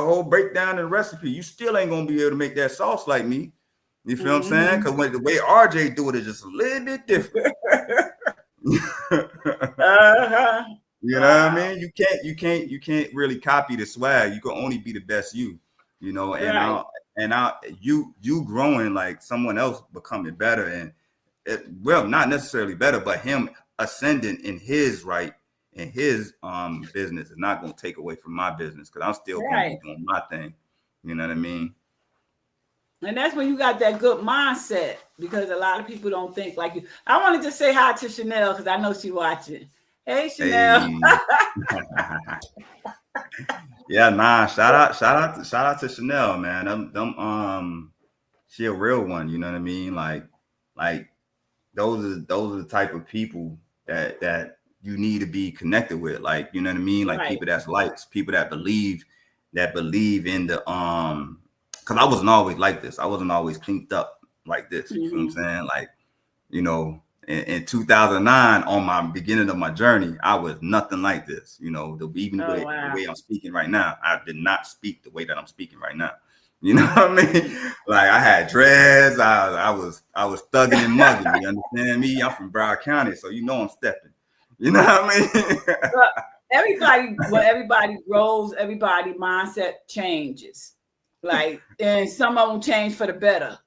whole breakdown of the recipe. You still ain't gonna be able to make that sauce like me. You feel what I'm saying? Because the way RJ do it is just a little bit different. You know what I mean? You can't really copy the swag. You can only be the best you know. And you growing like someone else becoming better, and well, not necessarily better, but him ascending in his business is not going to take away from my business, because I'm still going to be doing my thing. You know what I mean? And that's when you got that good mindset, because a lot of people don't think like you. I wanted to say hi to Chanel because I know she's watching. Hey, Chanel. Hey. Yeah, nah. Shout out to Chanel, man. She a real one. You know what I mean? Like those are the type of people that you need to be connected with. Like, you know what I mean? Like people that's likes, people that believe in the because I wasn't always like this. I wasn't always cleaned up like this. You feel what I'm saying? Like, you know, in 2009, on my beginning of my journey, I was nothing like this. You know, the way I'm speaking right now, I did not speak the way that I'm speaking right now. You know what I mean? Like, I had dreads. I was thugging and mugging. You understand me? I'm from Broward County, so you know I'm stepping. You know what I mean? When everybody grows, everybody mindset changes. Like, and some of them change for the better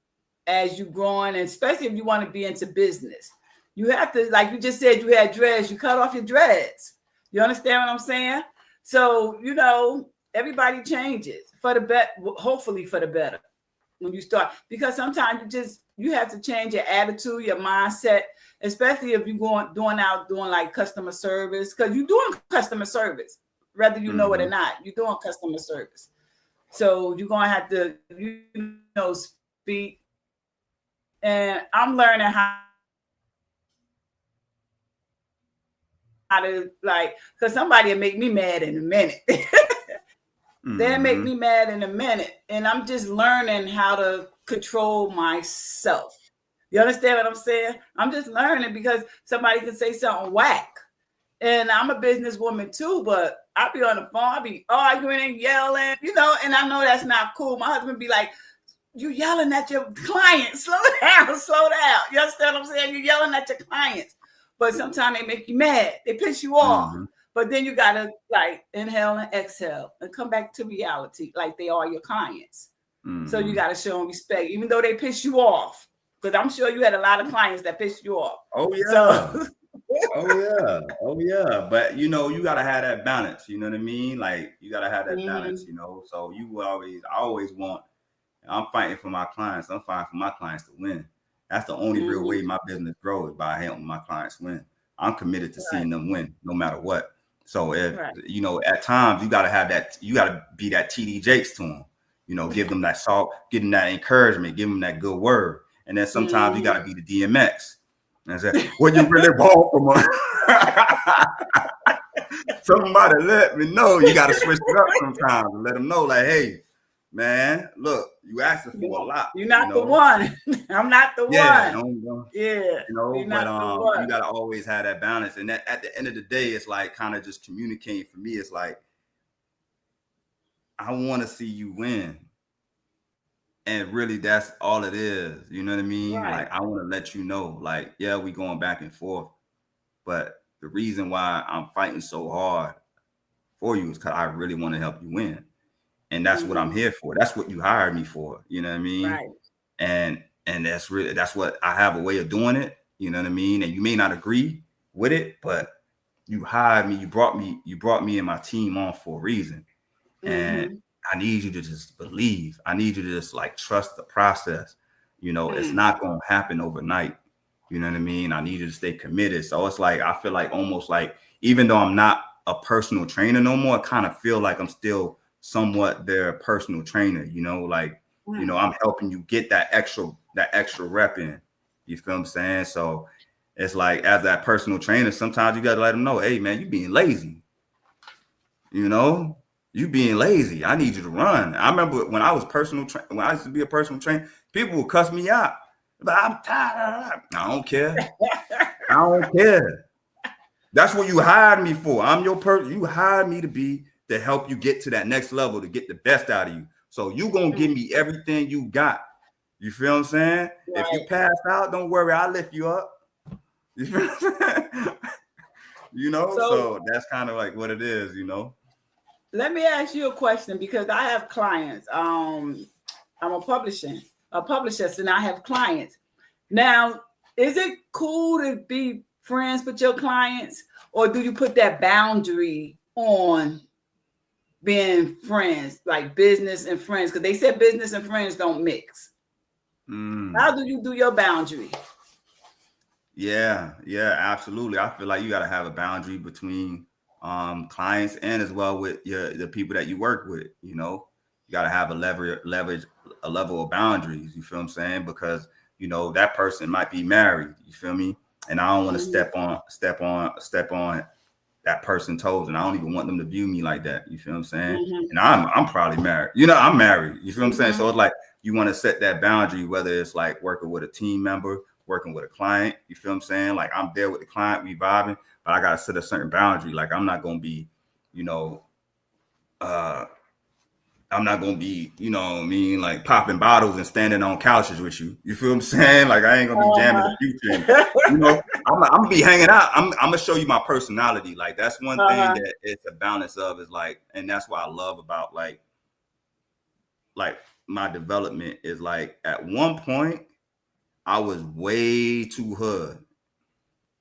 as you growing, and especially if you want to be into business. You have to, like you just said, you had dreads, you cut off your dreads. You understand what I'm saying? So, you know, everybody changes for the better, hopefully for the better when you start, because sometimes you have to change your attitude, your mindset, especially if you're doing like customer service, because you're doing customer service, whether you know it or not, you're doing customer service. So you're going to have to, you know, speak. And I'm learning how to, like, because somebody will make me mad in a minute. They'll make me mad in a minute. And I'm just learning how to control myself. You understand what I'm saying? I'm just learning, because somebody can say something whack. And I'm a businesswoman too, but I'll be on the phone, I'll be arguing and yelling, you know, and I know that's not cool. My husband be like, you yelling at your clients, slow down. You understand what I'm saying? You're yelling at your clients. But sometimes they make you mad. They piss you off. But then you got to, like, inhale and exhale and come back to reality like they are your clients. So you got to show them respect, even though they piss you off. Because I'm sure you had a lot of clients that pissed you off. Oh, yeah. Oh yeah. But you know, you gotta have that balance. You know what I mean? Like, you gotta have that balance. You know, so I always want. I'm fighting for my clients. I'm fighting for my clients to win. That's the only real way my business grows, by helping my clients win. I'm committed to seeing them win, no matter what. So if you know, at times you gotta have that. You gotta be that TD Jakes to them. You know, give them that salt, give them that encouragement, give them that good word. And then sometimes you gotta be the DMX. And I said, what you really want from us? Somebody let me know. You got to switch it up sometimes and let them know, like, hey, man, look, you asking for a lot. You're not the one. I'm not the one. Yeah. You got to always have that balance. And that, at the end of the day, it's like kind of just communicating for me. It's like, I want to see you win. And really, that's all it is. You know what I mean? Right. Like, I want to let you know, like, yeah, we going back and forth. But the reason why I'm fighting so hard for you is because I really want to help you win. And that's what I'm here for. That's what you hired me for. You know what I mean? Right. And that's what I have a way of doing it. You know what I mean? And you may not agree with it, but you hired me. You brought me and my team on for a reason. And I need you to just believe. I need you to just like trust the process. You know, it's not going to happen overnight. You know what I mean? I need you to stay committed. So it's like, I feel like almost like, even though I'm not a personal trainer no more, I kind of feel like I'm still somewhat their personal trainer, you know, like, you know, I'm helping you get that extra rep in. You feel what I'm saying? So it's like, as that personal trainer, sometimes you got to let them know, hey man, you being lazy. You know, you being lazy. I need you to run. I remember when I was when I used to be a personal trainer, people would cuss me out. But I'm tired. I don't care. I don't care. That's what you hired me for. I'm your person. You hired me to help you get to that next level, to get the best out of you. So you gonna give me everything you got. You feel what I'm saying? Right. If you pass out, don't worry, I'll lift you up. You feel what I'm saying? You know, so that's kind of like what it is, you know. Let me ask you a question, because I have clients. I'm a publisher, and I have clients. Now, is it cool to be friends with your clients, or do you put that boundary on being friends, like business and friends? Because they said business and friends don't mix. How do you do your boundary? Yeah, absolutely. I feel like you got to have a boundary between clients and as well with the people that you work with. You know, you got to have a level of boundaries. You feel what I'm saying? Because, you know, that person might be married. You feel me? And I don't want to step on that person's toes, and I don't even want them to view me like that. You feel what I'm saying? And I'm probably married. You know, I'm married. You feel what I'm saying? So it's like, you want to set that boundary, whether it's like working with a team member, working with a client. You feel what I'm saying? Like, I'm there with the client, we vibing, but I got to set a certain boundary. Like, I'm not going to be, you know, I'm not going to be, you know what I mean, like popping bottles and standing on couches with you. You feel what I'm saying? Like, I ain't going to be jamming the future. You know, I'm going to be hanging out. I'm going to show you my personality. Like, that's one thing that it's a balance of, is like, and that's what I love about like my development is like, at one point I was way too hood.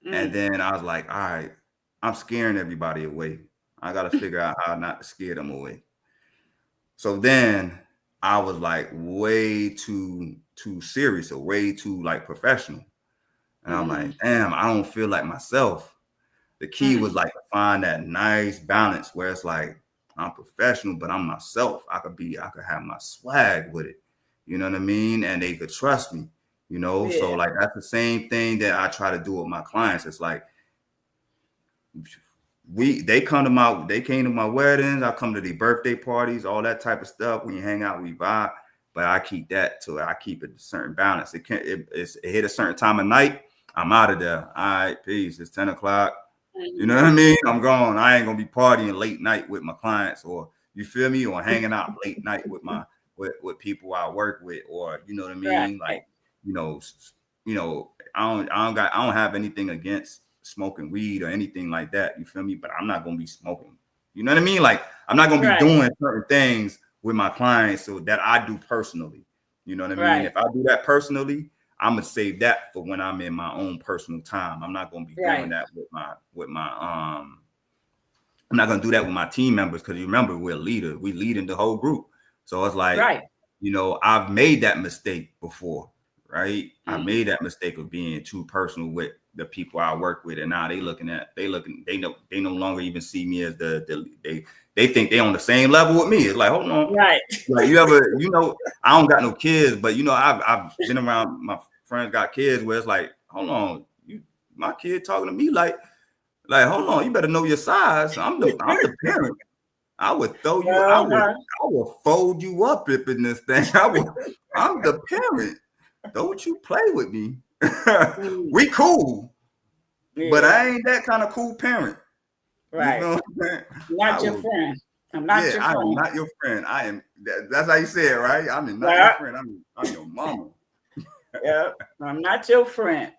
And then I was like, all right, I'm scaring everybody away. I got to figure out how not to scare them away. So then I was like way too serious, or way too like professional. And I'm like, damn, I don't feel like myself. The key was like to find that nice balance where it's like, I'm professional, but I'm myself. I could have my swag with it. You know what I mean? And they could trust me, you know? Yeah. So like, that's the same thing that I try to do with my clients. It's like, they came to my weddings. I come to their birthday parties, all that type of stuff. We hang out, we vibe, but I keep it a certain balance. It hit a certain time of night, I'm out of there. All right, peace. It's 10 o'clock. You know what I mean? I'm gone. I ain't gonna be partying late night with my clients, or you feel me, or hanging out late night with with people I work with, or you know what I mean? Right. Like, you know, I don't have anything against smoking weed or anything like that. You feel me? But I'm not gonna be smoking. You know what I mean? Like, I'm not gonna be doing certain things with my clients so that I do personally. You know what I mean? If I do that personally, I'm gonna save that for when I'm in my own personal time. I'm not gonna be doing that with my I'm not gonna do that with my team members, because you remember, we're a leader. We leading the whole group. So it's like, you know, I've made that mistake before, right? I made that mistake of being too personal with the people I work with, and now they no longer even see me as they think they on the same level with me. It's like, hold on, right? Like, you know, I don't got no kids, but you know, I've been around, my friends got kids, where it's like, hold on, my kid talking to me like Like, hold on, you better know your size. I'm the parent. I would throw you. Uh-huh. I would fold you up if in this thing. I'm the parent. Don't you play with me. We cool, but I ain't that kind of cool parent. Right. You know what I'm saying? Not your friend. I'm not your friend. I am not your friend. I am. That's how you say it, right? I'm not your friend. I'm your mama. Yeah, I'm not your friend.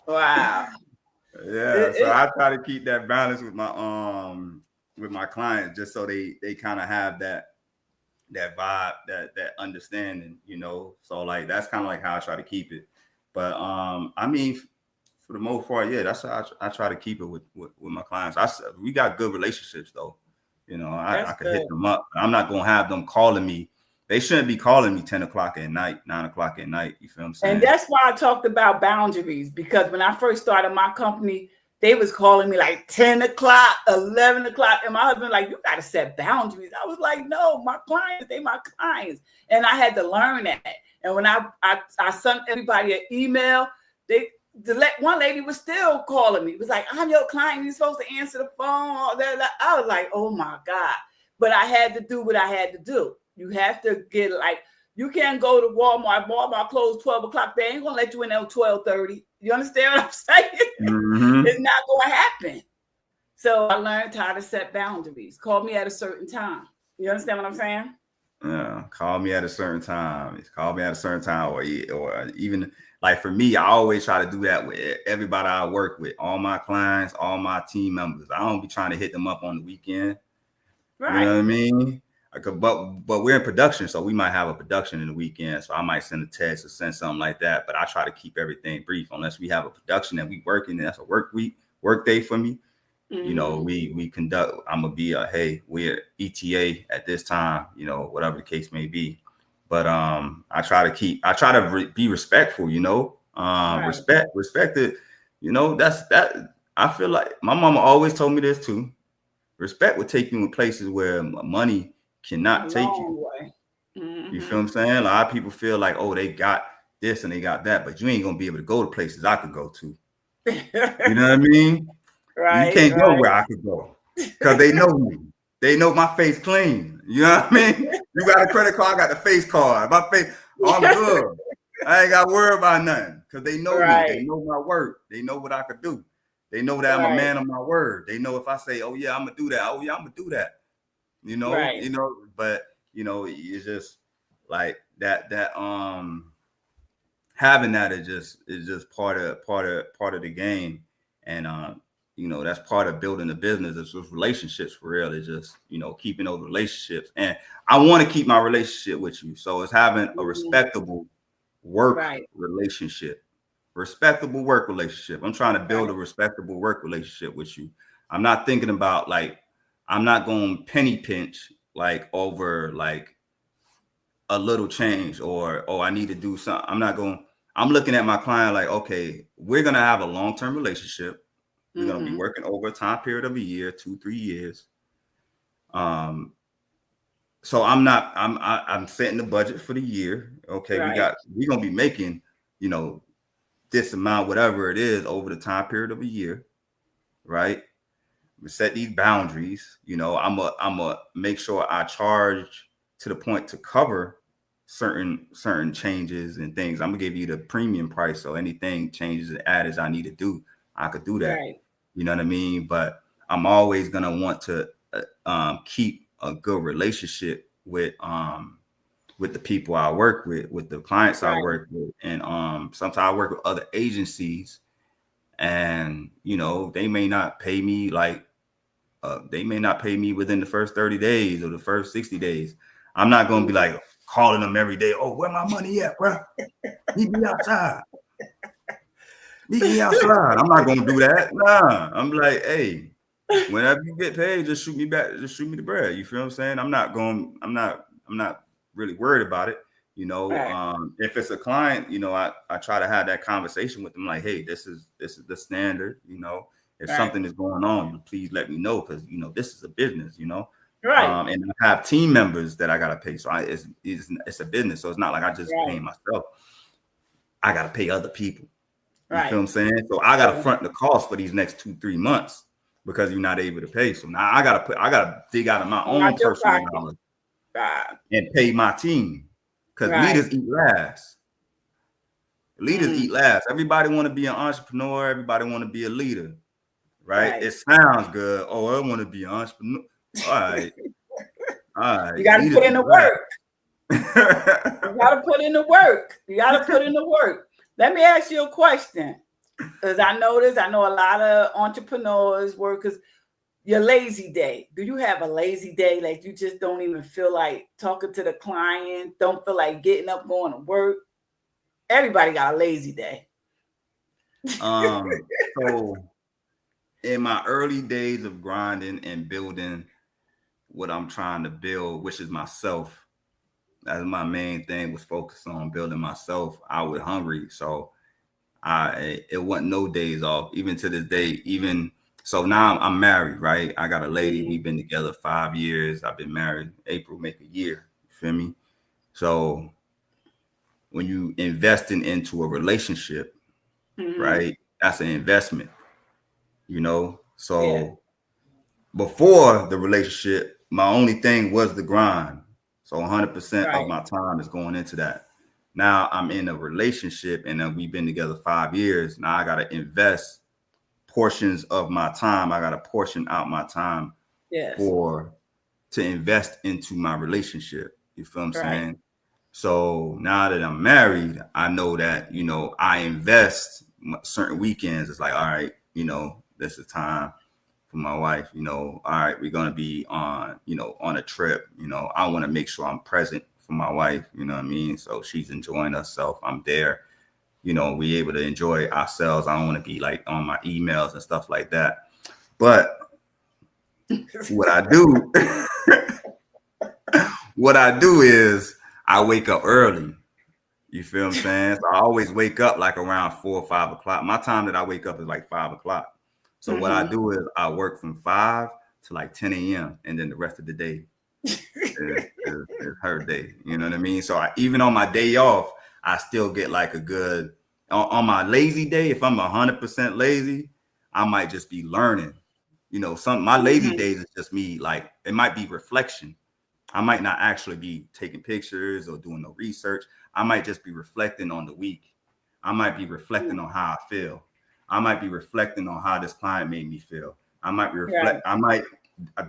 Wow. Yeah. So I try to keep that balance with my clients, just so they kind of have that vibe, that understanding, you know. So like that's kind of like how I try to keep it. But I mean, for the most part, yeah, that's how I try to keep it with my clients. We got good relationships though. You know, I could hit them up. I'm not gonna have them calling me. They shouldn't be calling me 10 o'clock at night, 9 o'clock at night. You feel what I'm saying? And that's why I talked about boundaries, because when I first started my company, they was calling me like 10 o'clock, 11 o'clock. And my husband like, you got to set boundaries. I was like, no, my clients, they my clients. And I had to learn that. And when I sent everybody an email, one lady was still calling me. It was like, I'm your client. You're supposed to answer the phone. All that. I was like, oh my God. But I had to do what I had to do. You have to get you can't go to Walmart. Walmart closed 12 o'clock. They ain't going to let you in there 12:30. You understand what I'm saying? Mm-hmm. It's not going to happen. So I learned how to set boundaries. Call me at a certain time. You understand what I'm saying? Yeah. Call me at a certain time. Or even like for me, I always try to do that with everybody I work with, all my clients, all my team members. I don't be trying to hit them up on the weekend. Right. You know what I mean? But we're in production, so we might have a production in the weekend. So I might send a text or send something like that. But I try to keep everything brief unless we have a production that we working. That's a work day for me. Mm-hmm. You know, we conduct. I'm gonna be hey, we're ETA at this time. You know, whatever the case may be. But I try to be respectful. You know, right. respect it. You know, that. I feel like my mama always told me this too. Respect will take you in places where money cannot take you. Mm-hmm. You feel what I'm saying? A lot of people feel like, oh, they got this and they got that, but you ain't gonna be able to go to places I could go to. You know what I mean? Right. You can't go where I could go because they know me. They know my face clean. You know what I mean? You got a credit card, I got the face card. My face, I'm good. I ain't got to worry about nothing because they know me. They know my work. They know what I could do. They know that I'm a man of my word. They know if I say, oh yeah, I'm gonna do that. Oh yeah, I'm gonna do that. You know, but you know, it's just like that having that is just part of the game. And you know, that's part of building a business. It's just relationships for real. It's just, you know, keeping those relationships. And I want to keep my relationship with you. So it's having a respectable work relationship. Respectable work relationship. I'm trying to build a respectable work relationship with you. I'm not thinking about I'm not going to penny pinch over a little change or, oh, I need to do something. I'm looking at my client like, okay, we're going to have a long-term relationship. We're going to be working over a time period of a year, 2-3 years. So I'm setting the budget for the year. Okay. We're going to be making, you know, this amount, whatever it is, over the time period of a year, right? We set these boundaries. You know, I'm a make sure I charge to the point to cover certain changes and things. I'm gonna give you the premium price, so anything changes and added I need to do, I could do that. Right. You know what I mean? But I'm always gonna want to keep a good relationship with the people I work with the clients I work with. And sometimes I work with other agencies and, you know, they may not pay me within the first 30 days or the first 60 days. I'm not going to be like calling them every day. Oh, where my money at, bro? Meet me outside. I'm not going to do that. Nah, I'm like, hey, whenever you get paid, just shoot me the bread. You feel what I'm saying? I'm not really worried about it. You know, if it's a client, you know, I try to have that conversation with them like, hey, this is the standard. You know, if something is going on, please let me know because, you know, this is a business, you know. Right. And I have team members that I got to pay. So it's a business. So it's not like I just pay myself. I got to pay other people. You feel what I'm saying? So I got to front the cost for these next 2-3 months because you're not able to pay. So now I got to dig out of my own personal dollars and pay my team because leaders eat last. Leaders eat last. Everybody want to be an entrepreneur. Everybody want to be a leader, right? It sounds good. Oh, I want to be an entrepreneur. All right. You got to put in the work. You got to put in the work. You got to put in the work. Let me ask you a question, because I know a lot of entrepreneurs work because your lazy day. Do you have a lazy day? Like you just don't even feel like talking to the client, don't feel like getting up, going to work? Everybody got a lazy day. So in my early days of grinding and building what I'm trying to build, which is myself, as my main thing was focused on building myself, I was hungry. So it wasn't no days off, even to this day. Even so now I'm married, right? I got a lady. We've been together 5 years. I've been married. April make a year. You feel me? So when you investing into a relationship, right? That's an investment, you know? So before the relationship, my only thing was the grind. So 100% of my time is going into that. Now I'm in a relationship and we've been together 5 years. Now I got to invest portions of my time. I got to portion out my time to invest into my relationship. You feel what I'm saying? So now that I'm married, I know that, you know, I invest certain weekends. It's like, all right, you know, this is time for my wife, you know, all right, we're going to be on, you know, on a trip, you know, I want to make sure I'm present for my wife, you know what I mean? So she's enjoying herself. I'm there, you know, we able to enjoy ourselves. I don't want to be like on my emails and stuff like that. But what I do is I wake up early. You feel what I'm saying? So I always wake up like around 4 or 5 o'clock. My time that I wake up is like 5 o'clock. So what I do is I work from 5 to like 10 a.m. and then the rest of the day is her day. You know what I mean? So even on my day off, I still get like a good, on my lazy day, if I'm 100% lazy, I might just be learning. You know, my lazy days is just me, like, it might be reflection. I might not actually be taking pictures or doing no research. I might just be reflecting on the week. I might be reflecting on how I feel. I might be reflecting on how this client made me feel. I might be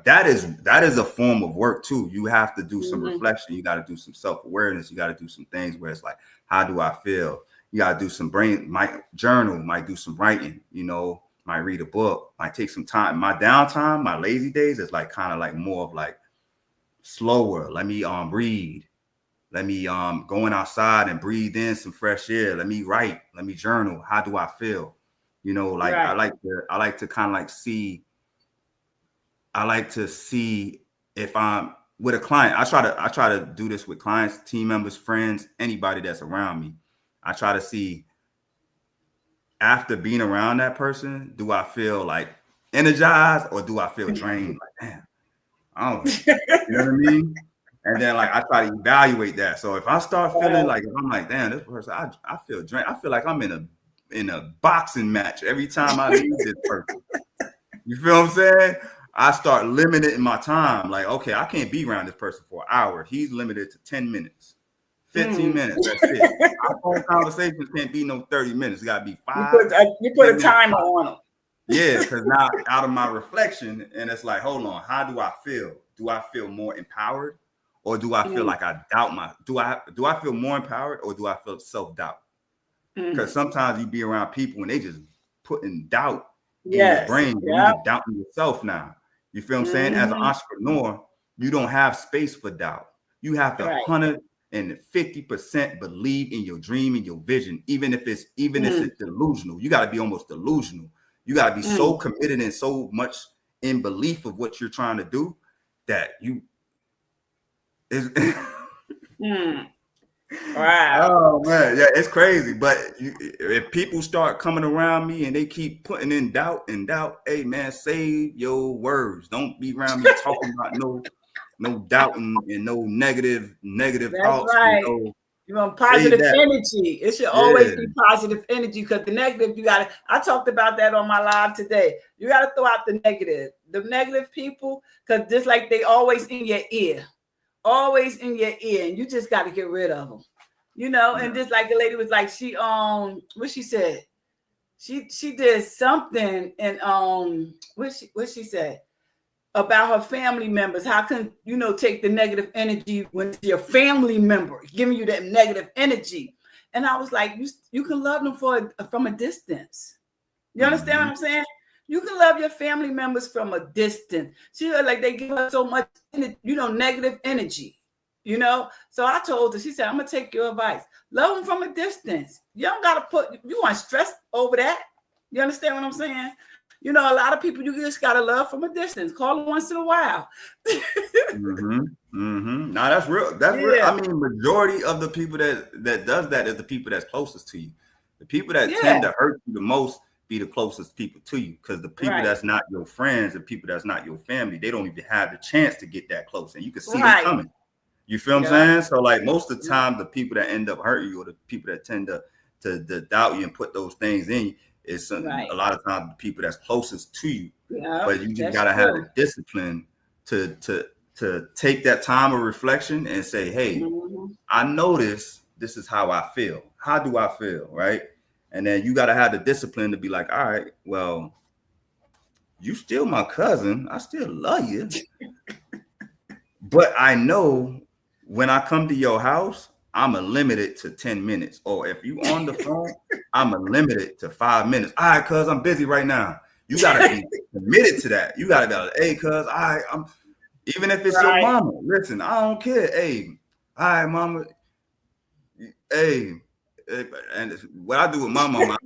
that is a form of work too. You have to do some reflection. You got to do some self-awareness. You got to do some things where it's like, how do I feel? You got to do some might journal, might do some writing, you know, might read a book, might take some time. My downtime, my lazy days is like kind of like more of like slower. Let me read. Let me going outside and breathe in some fresh air. Let me write. Let me journal. How do I feel? You know, like I like to kind of like see. I like to see if I'm with a client. I try to do this with clients, team members, friends, anybody that's around me. I try to see after being around that person, do I feel like energized or do I feel drained? Like, damn, I don't know. You know what I mean? And then like I try to evaluate that. So if I start feeling like, if I'm like, damn, this person, I feel drained. I feel like I'm in a boxing match every time I leave this person. You feel what I'm saying? I start limiting my time. Like, okay, I can't be around this person for an hour. He's limited to 10 minutes, 15 minutes. That's it. Our phone conversations can't be no 30 minutes. It got to be 5. You put a timer on them. Yeah, because now out of my reflection, and it's like, hold on, how do I feel? Do I feel more empowered, or do I feel like I doubt do I feel more empowered, or do I feel self-doubt? Because sometimes you be around people and they just putting doubt in your brain. You're doubting yourself now. You feel what I'm saying? As an entrepreneur, you don't have space for doubt. You have to 150% believe in your dream and your vision, even if it's delusional. You got to be almost delusional. You got to be so committed and so much in belief of what you're trying to do that you is. Wow. Oh man, yeah, it's crazy. But if people start coming around me and they keep putting in doubt, hey man, save your words. Don't be around me talking about no doubting and no negative That's thoughts. right. You want positive energy. It should always be positive energy, because the negative, I talked about that on my live today. You got to throw out the negative people, because just like they always in your ear, and you just got to get rid of them, and just like the lady was like, what she said, she did something, and what she said about her family members. How can take the negative energy when your family member giving you that negative energy? And I was like, you can love them from a distance. You understand what I'm saying? You can love your family members from a distance. She was like, they give her so much negative energy, So I told her, she said, I'm gonna take your advice. Love them from a distance. You don't gotta you want stress over that. You understand what I'm saying? A lot of people, you just gotta love from a distance. Call them once in a while. Now that's real. That's real. I mean, majority of the people that does that is the people that's closest to you. The people that tend to hurt you the most be the closest people to you, because the people that's not your friends, the people that's not your family, they don't even have the chance to get that close, and you can see them coming. You feel what I'm saying? So like most of the time, the people that end up hurting you, or the people that tend to doubt you and put those things in you, is a lot of times the people that's closest to you. But you just gotta have the discipline to take that time of reflection and say, hey, I know this is how I feel. How do I feel? Right. And then you gotta have the discipline to be like, all right, well, you still my cousin. I still love you. But I know when I come to your house, I'm a limited to 10 minutes. Or if you on the phone, I'm a limited to 5 minutes. All right, cuz I'm busy right now. You gotta be committed to that. You gotta go, hey, cuz I'm even if it's your mama. Listen, I don't care. Hey, all right, mama. Hey, and what I do with my mama,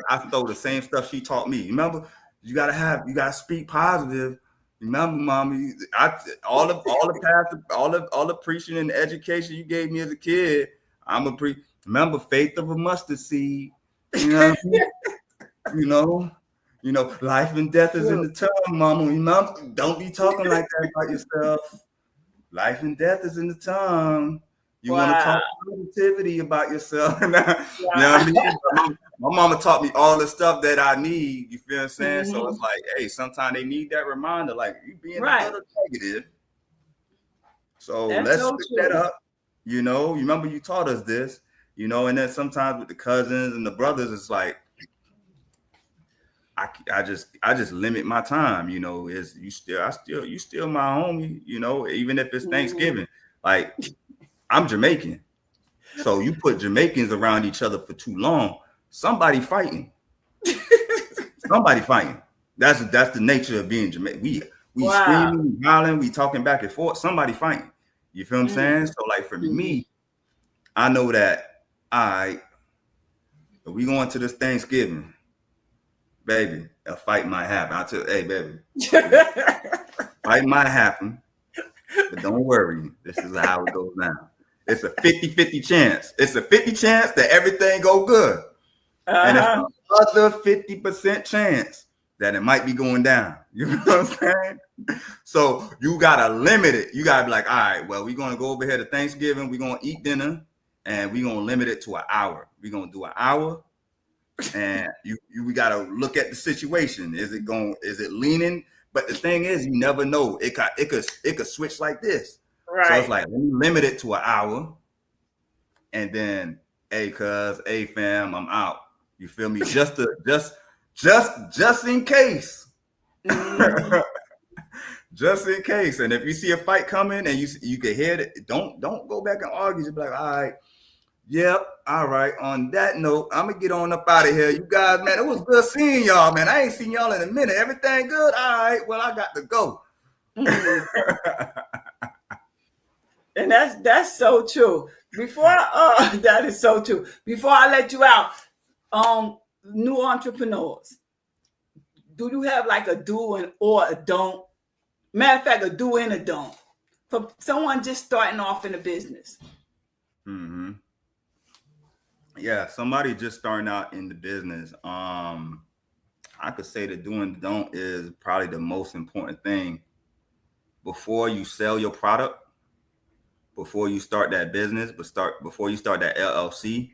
I throw the same stuff she taught me. Remember, you gotta speak positive. Remember, mommy, all the preaching and education you gave me as a kid, I'm a remember, faith of a mustard seed. Life and death is in the tongue, mama. Remember, don't be talking like that about yourself. Life and death is in the tongue. You want to talk positivity about yourself. You know what I mean? My mama taught me all the stuff that I need. You feel what I'm saying? So it's like, hey, sometimes they need that reminder, like you being a little negative. So let's switch that up. You remember you taught us this, and then sometimes with the cousins and the brothers, it's like, I just limit my time, is you still my homie, even if it's Thanksgiving. Like, I'm Jamaican. So you put Jamaicans around each other for too long, somebody fighting. Somebody fighting. That's the nature of being Jamaican. We screaming, howling, we talking back and forth, somebody fighting. You feel what I'm saying? So like for me, I know that if we going to this Thanksgiving, baby, a fight might happen. I tell you, hey, baby, fight might happen, but don't worry. This is how it goes down. It's a 50-50 chance. It's a 50 chance that everything go good. And it's another 50% chance that it might be going down. You know what I'm saying? So you gotta limit it. You gotta be like, all right, well, we're gonna go over here to Thanksgiving, we're gonna eat dinner, and we're gonna limit it to an hour. We're gonna do an hour. And we gotta look at the situation. Is it leaning? But the thing is, you never know. It could switch like this. Right. So it's like, let me limit it to an hour, and then, hey, hey, fam, I'm out. You feel me? Just in case. Just in case. And if you see a fight coming and you can hear it, don't go back and argue. Just be like, all right, yep, all right. On that note, I'm gonna get on up out of here. You guys, man, it was good seeing y'all, man. I ain't seen y'all in a minute. Everything good? All right, well, I got to go. And that's so true. That is so true. Before I let you out, new entrepreneurs, do you have like a do or a don't? Matter of fact, a do and a don't for someone just starting off in a business. Yeah, somebody just starting out in the business. I could say the do and don't is probably the most important thing before you sell your product. before you start that business, before you start that LLC,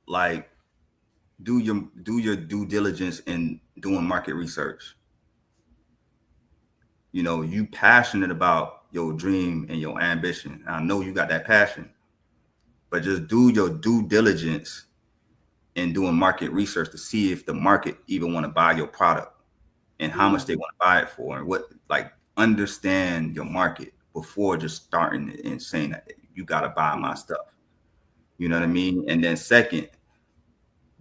like do your due diligence in doing market research. You know, you passionate about your dream and your ambition. I know you got that passion, but just do your due diligence in doing market research to see if the market even want to buy your product and how much they want to buy it for, and what, like, understand your market before just starting and saying that you got to buy my stuff. You know what I mean? And then second,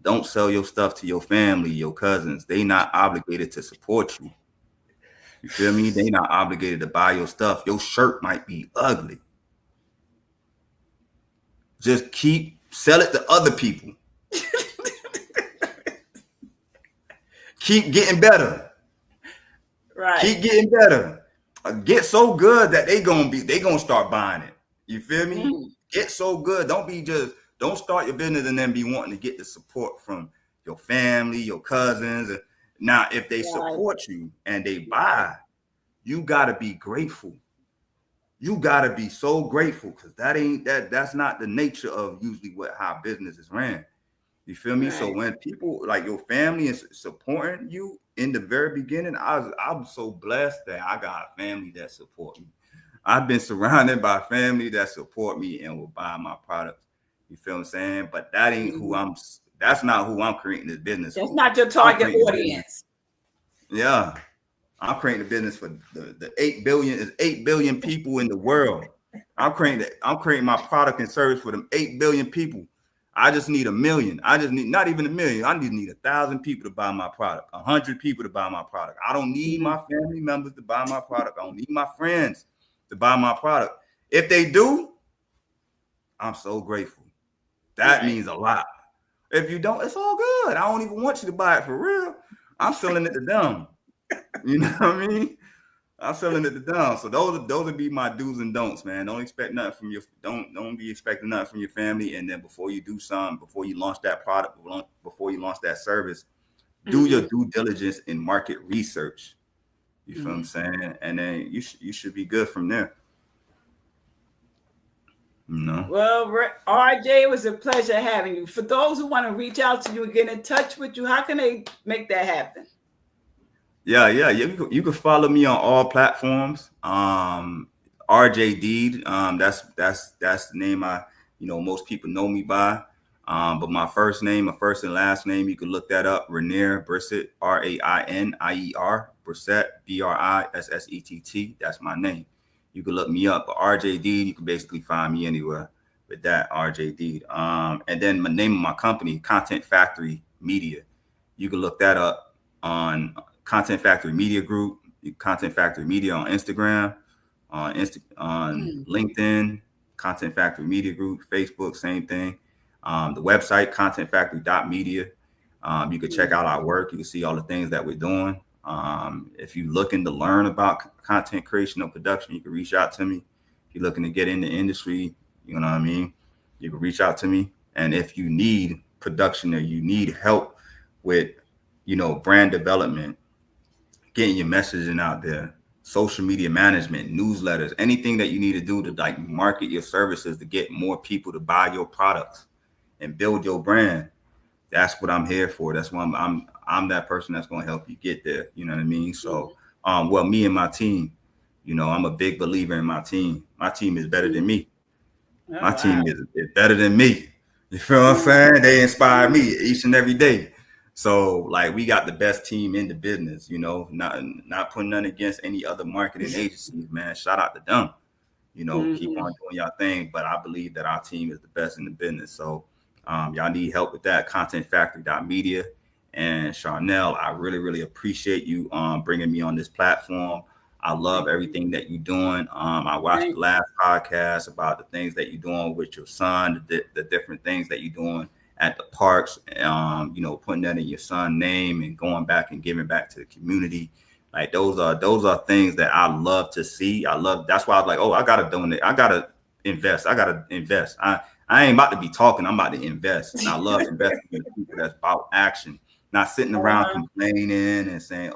don't sell your stuff to your family, your cousins. They not obligated to support you. You feel me? They not obligated to buy your stuff. Your shirt might be ugly. Just sell it to other people. Keep getting better. Right. Keep getting better. Get so good that they gonna start buying it. You feel me? Get so good. Don't start your business and then be wanting to get the support from your family, your cousins. Now, if they support you and they buy, you gotta be grateful. You gotta be so grateful, because that's not the nature of usually how business is ran. You feel me? Right. So when people like your family is supporting you in the very beginning, I'm so blessed that I got a family that support me. I've been surrounded by family that support me and will buy my products. You feel what I'm saying? But that ain't that's not who I'm creating this business for. That's not your target audience. Yeah. I'm creating a business for the 8 billion people in the world. I'm creating my product and service for them 8 billion people. I just need 1 million. I just need not even 1 million. I need 1,000 people to buy my product, 100 people to buy my product. I don't need my family members to buy my product. I don't need my friends to buy my product. If they do, I'm so grateful. That means a lot. If you don't, it's all good. I don't even want you to buy it for real. I'm selling it to them. You know what I mean? I'm selling it to them. So those would be my do's and don'ts, man. Don't expect nothing from don't be expecting nothing from your family. And then before you do something, before you launch that product, before you launch that service, do your due diligence in market research. You feel what I'm saying? And then you should be good from there. No. Well, RJ, it was a pleasure having you. For those who want to reach out to you and get in touch with you, how can they make that happen? Yeah. You can follow me on all platforms. RJ Deed. That's the name most people know me by. But my first and last name, you can look that up. Rainier Brissett, Rainier Brissett, Brissett. That's my name. You can look me up. But RJ Deed, you can basically find me anywhere with that, RJ Deed. And then the name of my company, Content Factory Media. You can look that up on Content Factory Media Group, Content Factory Media on Instagram, on LinkedIn, Content Factory Media Group, Facebook, same thing. The website, contentfactory.media. You can check out our work. You can see all the things that we're doing. If you're looking to learn about content creation or production, you can reach out to me. If you're looking to get in the industry, you know what I mean? You can reach out to me. And if you need production or you need help with, brand development, getting your messaging out there, social media management, newsletters, anything that you need to do to market your services to get more people to buy your products and build your brand, that's what I'm here for. That's why I'm that person that's going to help you get there. You know what I mean? So, me and my team, I'm a big believer in my team. My team is better than me. My team is better than me. You feel what I'm saying? They inspire me each and every day. So we got the best team in the business, not putting none against any other marketing agencies, man. Shout out to them, keep on doing y'all thing. But I believe that our team is the best in the business. So y'all need help with that, contentfactory.media. And Charnel, I really, really appreciate you bringing me on this platform. I love everything that you're doing. I watched the last podcast about the things that you're doing with your son, the different things that you're doing at the parks, putting that in your son's name and going back and giving back to the community. Those are things that I love to see. That's why I was like, I gotta donate. I gotta invest. I ain't about to be talking. I'm about to invest. And I love investing in people that's about action, not sitting around complaining and saying,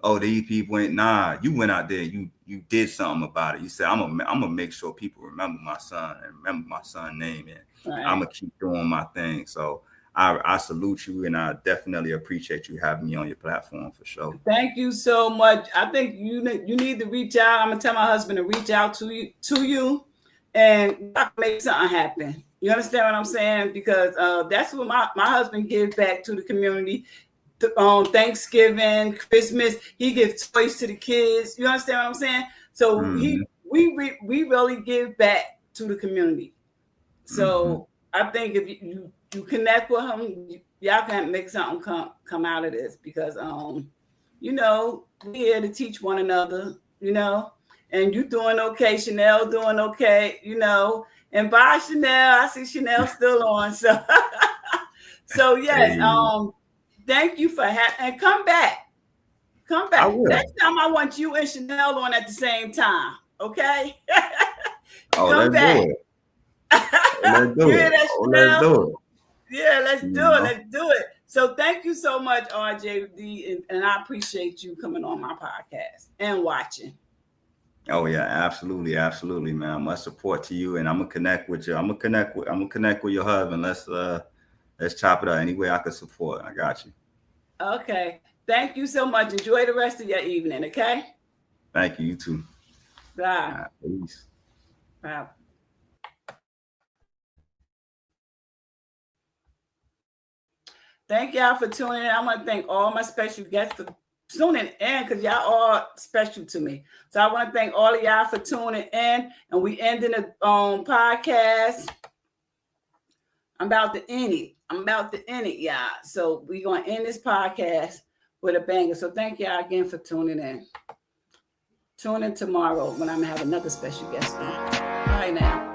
oh, these people ain't, nah, you went out there, you did something about it. You said, I'm gonna make sure people remember my son and remember my son's name, and I'm gonna keep doing my thing. So I salute you, and I definitely appreciate you having me on your platform for sure. Thank you so much. I think you need to reach out. I'm gonna tell my husband to reach out to you, and make something happen. You understand what I'm saying? Because that's what my husband gives back to the community. Thanksgiving, Christmas, he gives toys to the kids. You understand what I'm saying? So we really give back to the community. So I think if you connect with him, y'all can make something come out of this, because we're here to teach one another, and you doing okay, Chanel doing okay, and bye Chanel. I see Chanel still on. So yes, thank you for and come back. Next time I want you and Chanel on at the same time. Okay. Come back. Let's do it. Let's do it. Yeah, let's do it. So thank you so much, RJD, and I appreciate you coming on my podcast and watching. Oh yeah, absolutely, man. Much support to you, and I'm gonna connect with you. I'm gonna connect with your husband. Let's chop it up any way I can support. I got you. Okay. Thank you so much. Enjoy the rest of your evening. Okay. Thank you. You too. Bye. Peace. Bye. Thank y'all for tuning in. I want to thank all my special guests for tuning in, because y'all are special to me. So I want to thank all of y'all for tuning in. And we ending the podcast. I'm about to end it, y'all. So we're going to end this podcast with a banger. So thank y'all again for tuning in. Tune in tomorrow when I'm going to have another special guest on. All right now.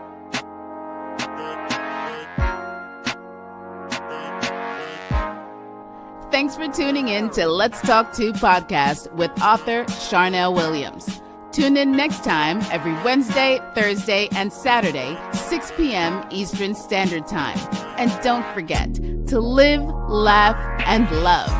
Thanks for tuning in to Let's Talk 2 podcast with author Sharnell Williams. Tune in next time every Wednesday, Thursday, and Saturday, 6 p.m. Eastern Standard Time. And don't forget to live, laugh, and love.